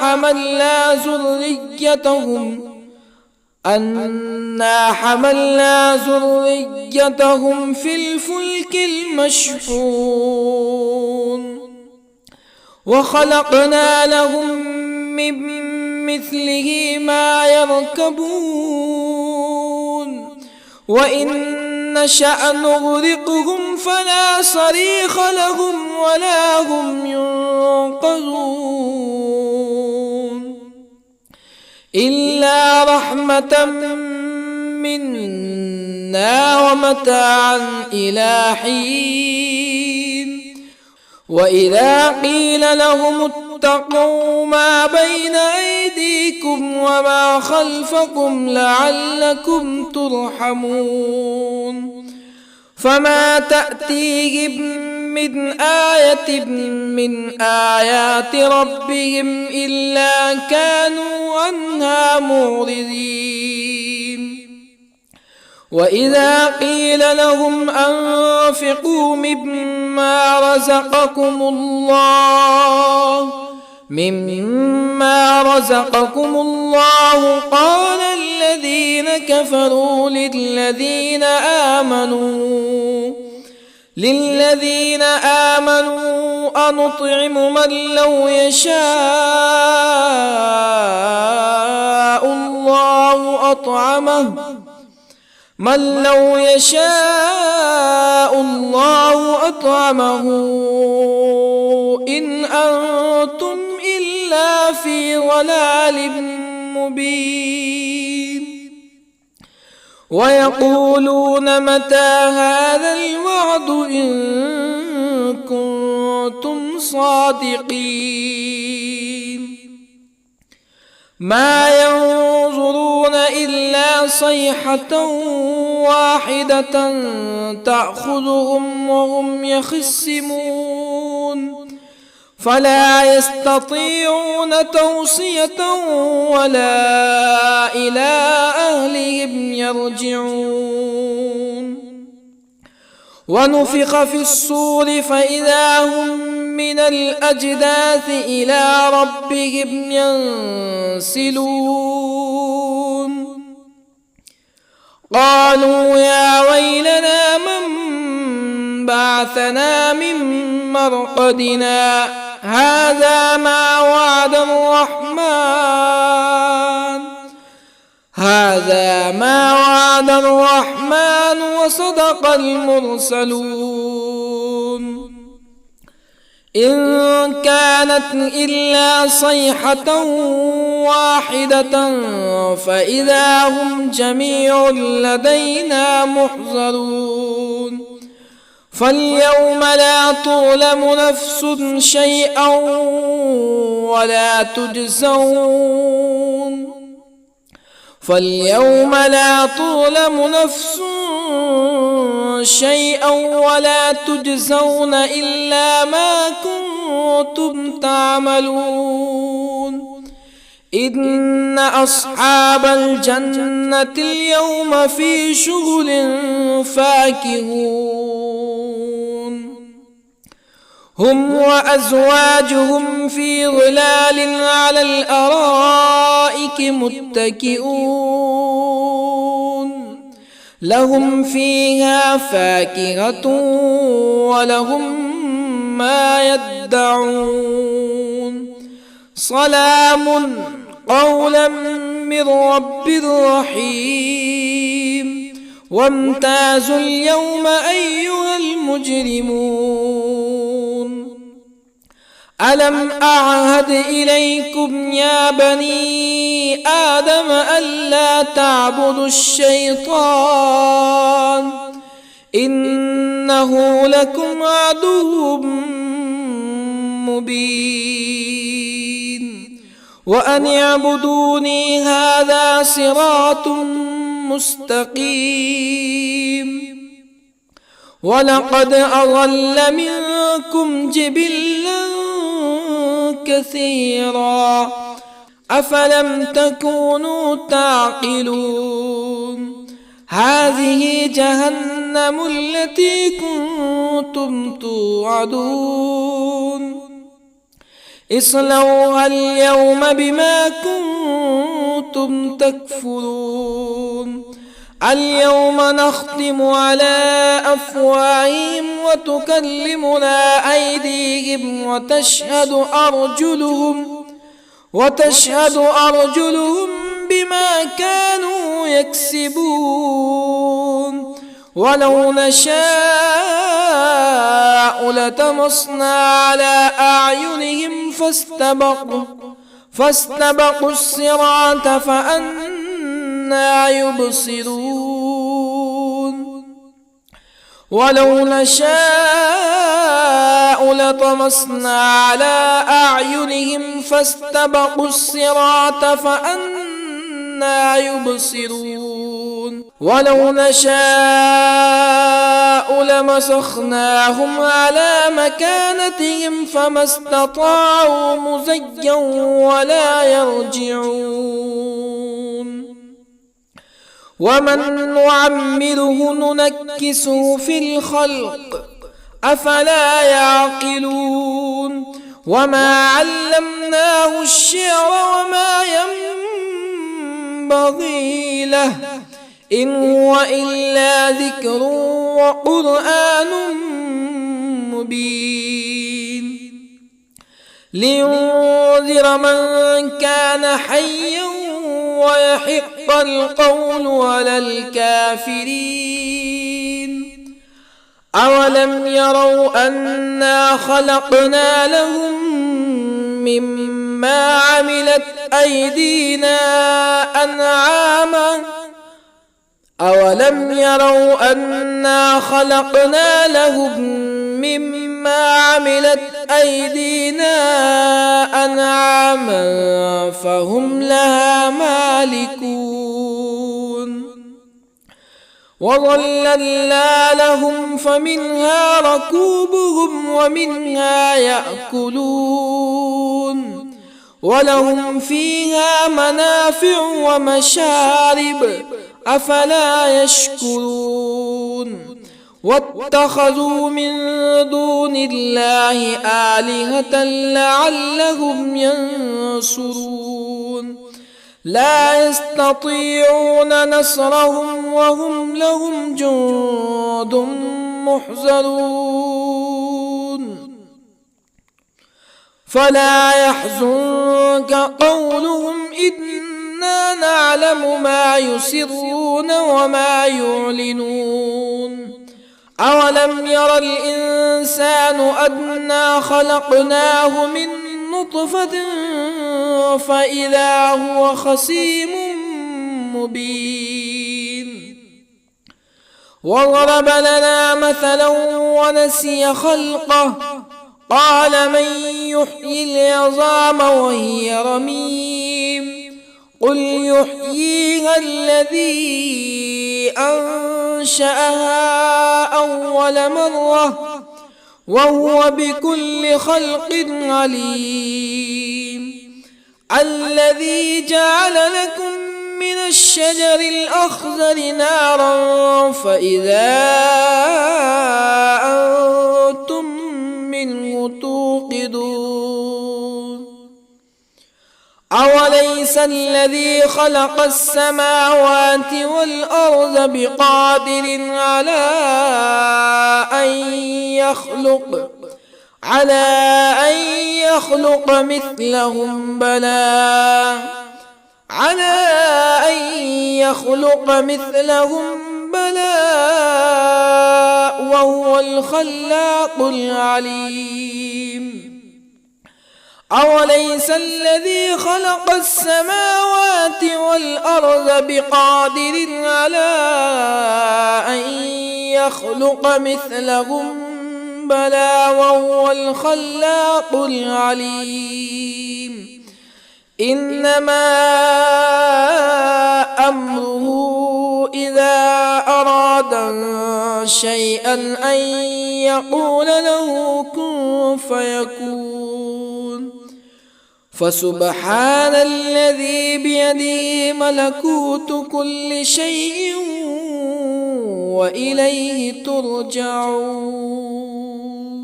حملنا ذريتهم في الفلك المشحون وخلقنا لهم من مثله ما يركبون وإن نشأ نغرقهم فلا صريخ لهم ولا هم ينقذون إلا رحمة منا ومتاعا إلى حين. وإذا قيل لهم اتقوا ما بين أيديكم وما خلفكم لعلكم ترحمون فما تأتيهم من آية من آيات ربهم إلا كانوا عنها معرضين. وإذا قيل لهم أنفقوا مما رزقكم الله قال الذين كفروا للذين آمنوا أنطعم من لو يشاء الله أطعمه إن أنتم إلا في ضلال مبين. ويقولون متى هذا الوعد إن كنتم صادقين ما ينظرون إلا صيحة واحدة تأخذهم وهم يخصمون فلا يستطيعون توصية ولا إلى أهلهم يرجعون. ونفخ في الصور فإذا هم من الأجداث إلى ربهم ينسلون قالوا يا ويلنا من بعثنا من مرقدنا هذا ما وعد الرحمن وصدق المرسلون إن كانت إلا صيحة واحدة فإذا هم جميع لدينا محضرون فاليوم لا تظلم نفس شيئا ولا تجزون إلا ما كنتم تعملون إن أصحاب الجنة اليوم في شغل فاكهون هم وأزواجهم في ظلال على الأرائك متكئون لهم فيها فاكهة ولهم ما يدعون سلام قولا من رب رحيم وامتازوا اليوم أيها المجرمون ألم أعهد إليكم يا بني آدم ألا تعبدوا الشيطان إنه لكم عدو مبين وأن اعبدوني هذا صراط مستقيم ولقد أضل منكم جبلا كثيرا أفلم تكونوا تعقلون هذه جهنم التي كنتم توعدون اصلوها اليوم بما كنتم تكفرون اليوم نختم على أفواههم وتكلمنا أيديهم وتشهد أرجلهم بما كانوا يكسبون ولو نشاء لطمسنا على أعينهم فاستبقوا الصراط فأنى يبصرون ولو نشاء لطمسنا على أعينهم فاستبقوا الصراط فأنى يبصرون ولو نشاء لمسخناهم على مكانتهم فما استطاعوا مزيا ولا يرجعون ومن نعمره ننكسه في الخلق أفلا يعقلون وما علمناه الشعر وما ينبغي له إن هو إلا ذكر وقرآن مبين لينذر من كان حيا ويحق القول على الكافرين أولم يروا أنا خلقنا لهم مما عملت أيدينا أنعاما أولم يروا أنا خلقنا لهم مما عملت أيدينا أنعاما فهم لها مالكون وظللنا لهم فمنها ركوبهم ومنها يأكلون ولهم فيها منافع ومشارب أفلا يشكرون واتخذوا من دون الله آلهة لعلهم ينصرون لا يستطيعون نصرهم وهم لهم جند محضرون فلا يحزنك قولهم إنا نعلم ما يسرون وما يعلنون أولم ير الإنسان أنا خلقناه من نطفة فإذا هو خصيم مبين وضرب لنا مثلا ونسي خلقه قال من يحيي العظام وهي رميم قل يحييها الذي أنشأها أول مرة وهو بكل خلق عليم الذي جعل لكم من الشجر الأخضر نارا فإذا أنتم منه توقدون أوليس الذي خلق السماوات والأرض بقادر على أن يخلق مثلهم بلى وهو الخلاق العليم أوليس الذي خلق السماوات والأرض بقادر على أن يخلق مثلهم بلى وهو الخلاق العليم إنما أمره إذا أراد شيئا أن يقول له كن فيكون فسبحان الذي بيده ملكوت كل شيء وإليه ترجعون.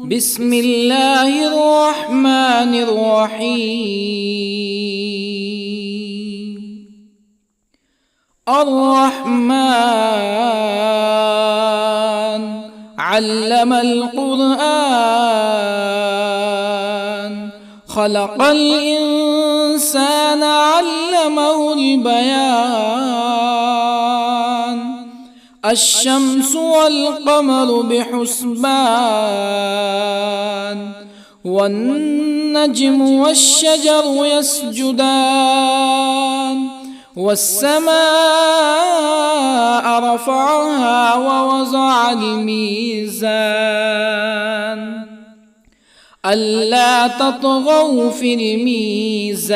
بسم الله الرحمن الرحيم. الرحمن علم القرآن خلق الإنسان علمه البيان الشمس والقمر بحسبان والنجم والشجر يسجدان والسماء رفعها ووضع الميزان ألا تطغوا في الميزان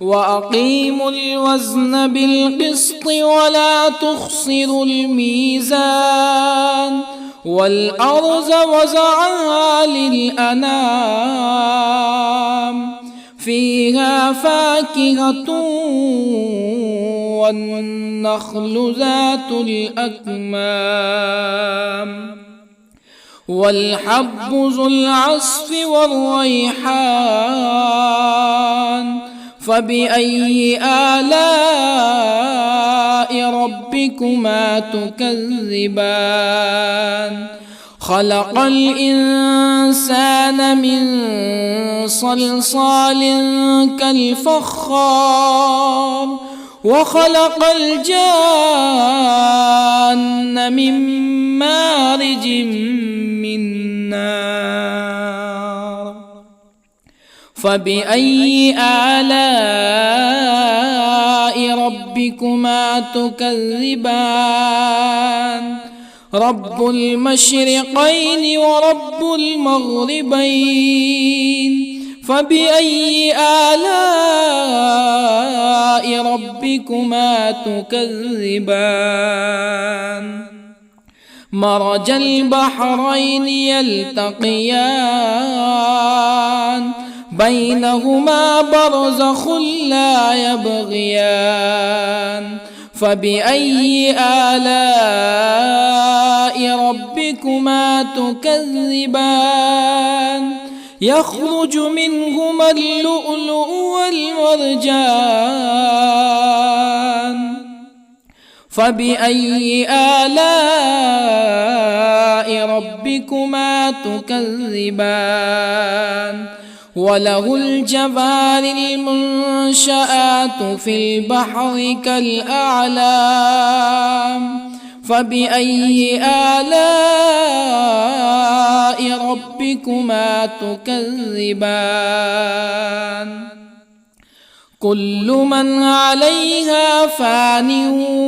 وأقيموا الوزن بالقسط ولا تخسروا الميزان والأرض وضعها للأنام فيها فاكهة والنخل ذات الأكمام والحب ذو العصف والريحان فبأي آلاء ربكما تكذبان خلق الإنسان من صلصال كالفخار وخلق الجان من مارج من نار فبأي آلاء ربكما تكذبان رب المشرقين ورب المغربين فبأي آلاء ربكما تكذبان مرج البحرين يلتقيان بينهما برزخ لا يبغيان فبأي آلاء ربكما تكذبان يخرج منهما اللؤلؤ والمرجان فبأي آلاء ربكما تكذبان وله الجوار المنشآت في البحر كالأعلام فبأي آلاء ربكما تكذبان كل من عليها فان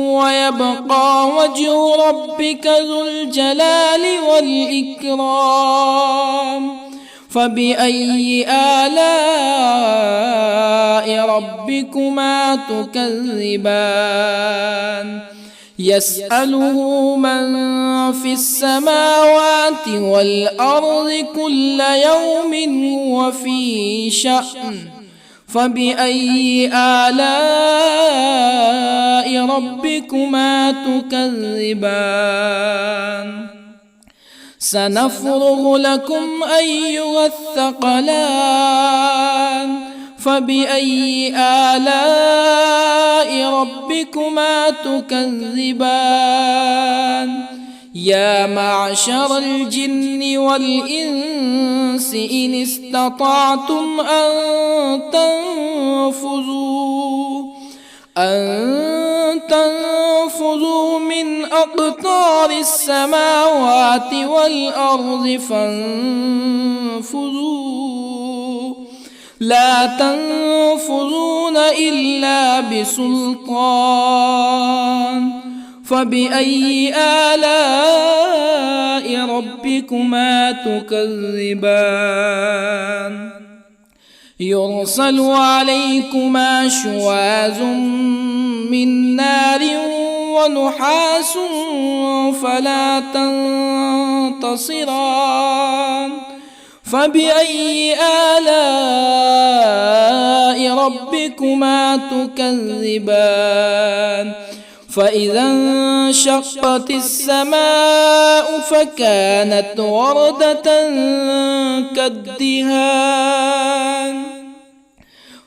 ويبقى وجه ربك ذو الجلال والإكرام فبأي آلاء ربكما تكذبان يسأله من في السماوات والأرض كل يوم هو في شأن فبأي آلاء ربكما تكذبان سنفرغ لكم أيها الثقلان فبأي آلاء ربكما تكذبان يا معشر الجن والإنس إن استطعتم أن تنفذوا من أقطار السماوات والأرض فانفذوا لا تنفذون إلا بسلطان فبأي آلاء ربكما تكذبان يرسل عليكما شواظ من نار ونحاس فلا تنتصران فبأي آلاء ربكما تكذبان فإذا انشقت السماء فكانت وردة كالدهان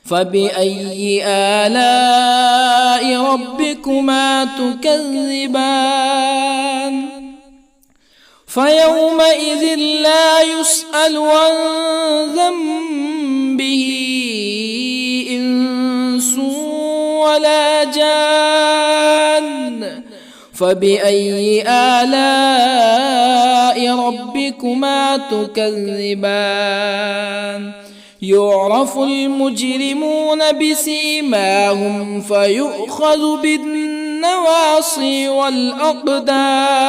فبأي آلاء ربكما تكذبان فيومئذ لا يسأل عن ذنبه إنس ولا جان فبأي آلاء ربكما تكذبان يعرف المجرمون بسيماهم فيؤخذ بالنواصي والأقدام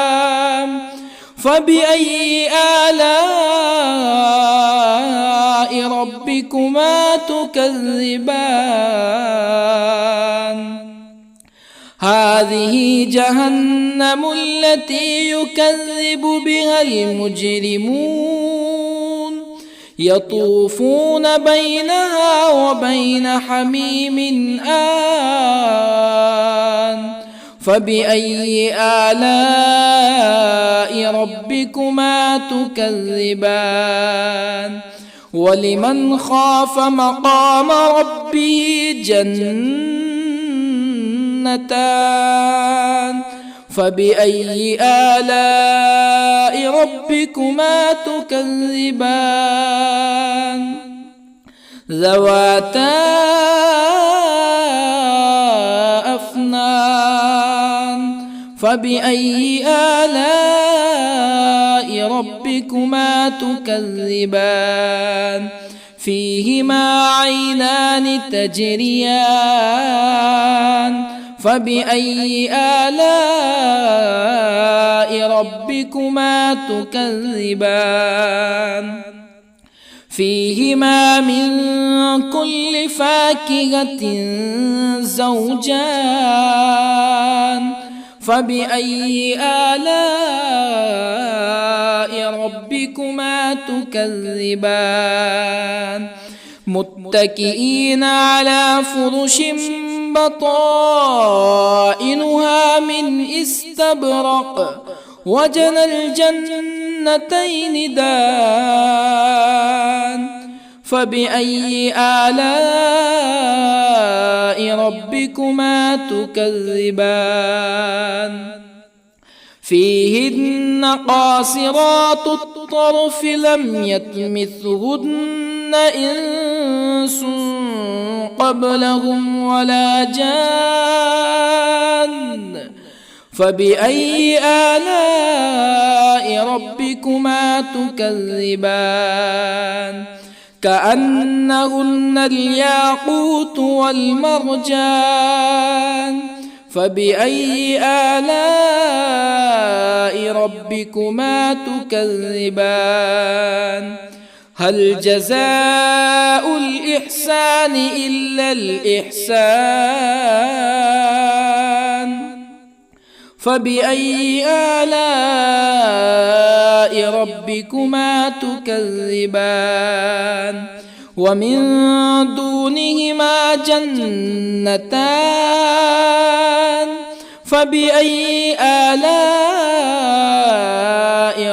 فبأي آلاء ربكما تكذبان هذه جهنم التي يكذب بها المجرمون يطوفون بينها وبين حميم آن فبأي آلاء ربكما تكذبان ولمن خاف مقام ربه جنتان فبأي آلاء ربكما تكذبان ذواتا أفنان فبأي آلاء ربكما تكذبان فيهما عينان تجريان فبأي آلاء ربكما تكذبان فيهما من كل فاكهة زوجان فبأي آلاء ربكما تكذبان متكئين على فرش بطائنها من استبرق وجنى الجنتين دان فبأي آلاء ربكما تكذبان فيهن قاصرات الطرف لم يطمثهن إنس قبلهم ولا جان فبأي آلاء ربكما تكذبان كأنهن الياقوت والمرجان فبأي آلاء ربكما تكذبان هل جزاء الإحسان إلا الإحسان فبأي آلاء ربكما تكذبان ومن دونهما جنتان فبأي آلاء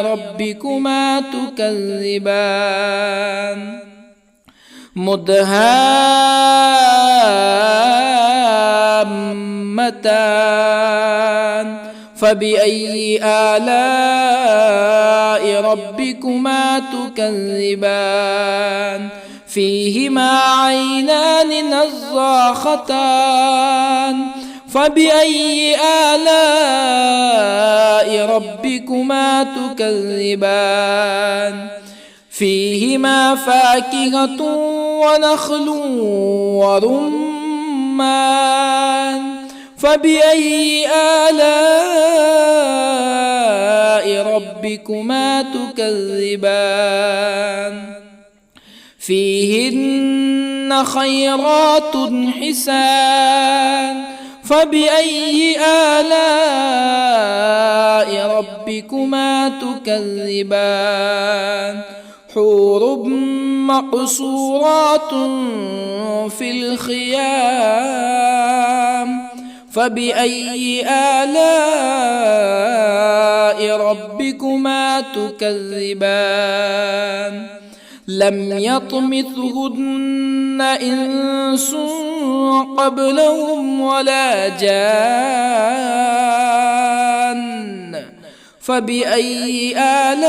ربكما تكذبان مدهامتان فبأي آلاء ربكما تكذبان فيهما عينان نضاختان فبأي آلاء ربكما تكذبان فيهما فاكهة ونخل ورمان فبأي آلاء ربكما تكذبان فيهن خيرات حسان فبأي آلاء ربكما تكذبان حور مقصورات في الخيام فبأي آلاء ربكما تكذبان لم يطمثهن إنس قبلهم ولا جان فبأي آلاء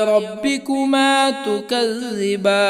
ربكما تكذبان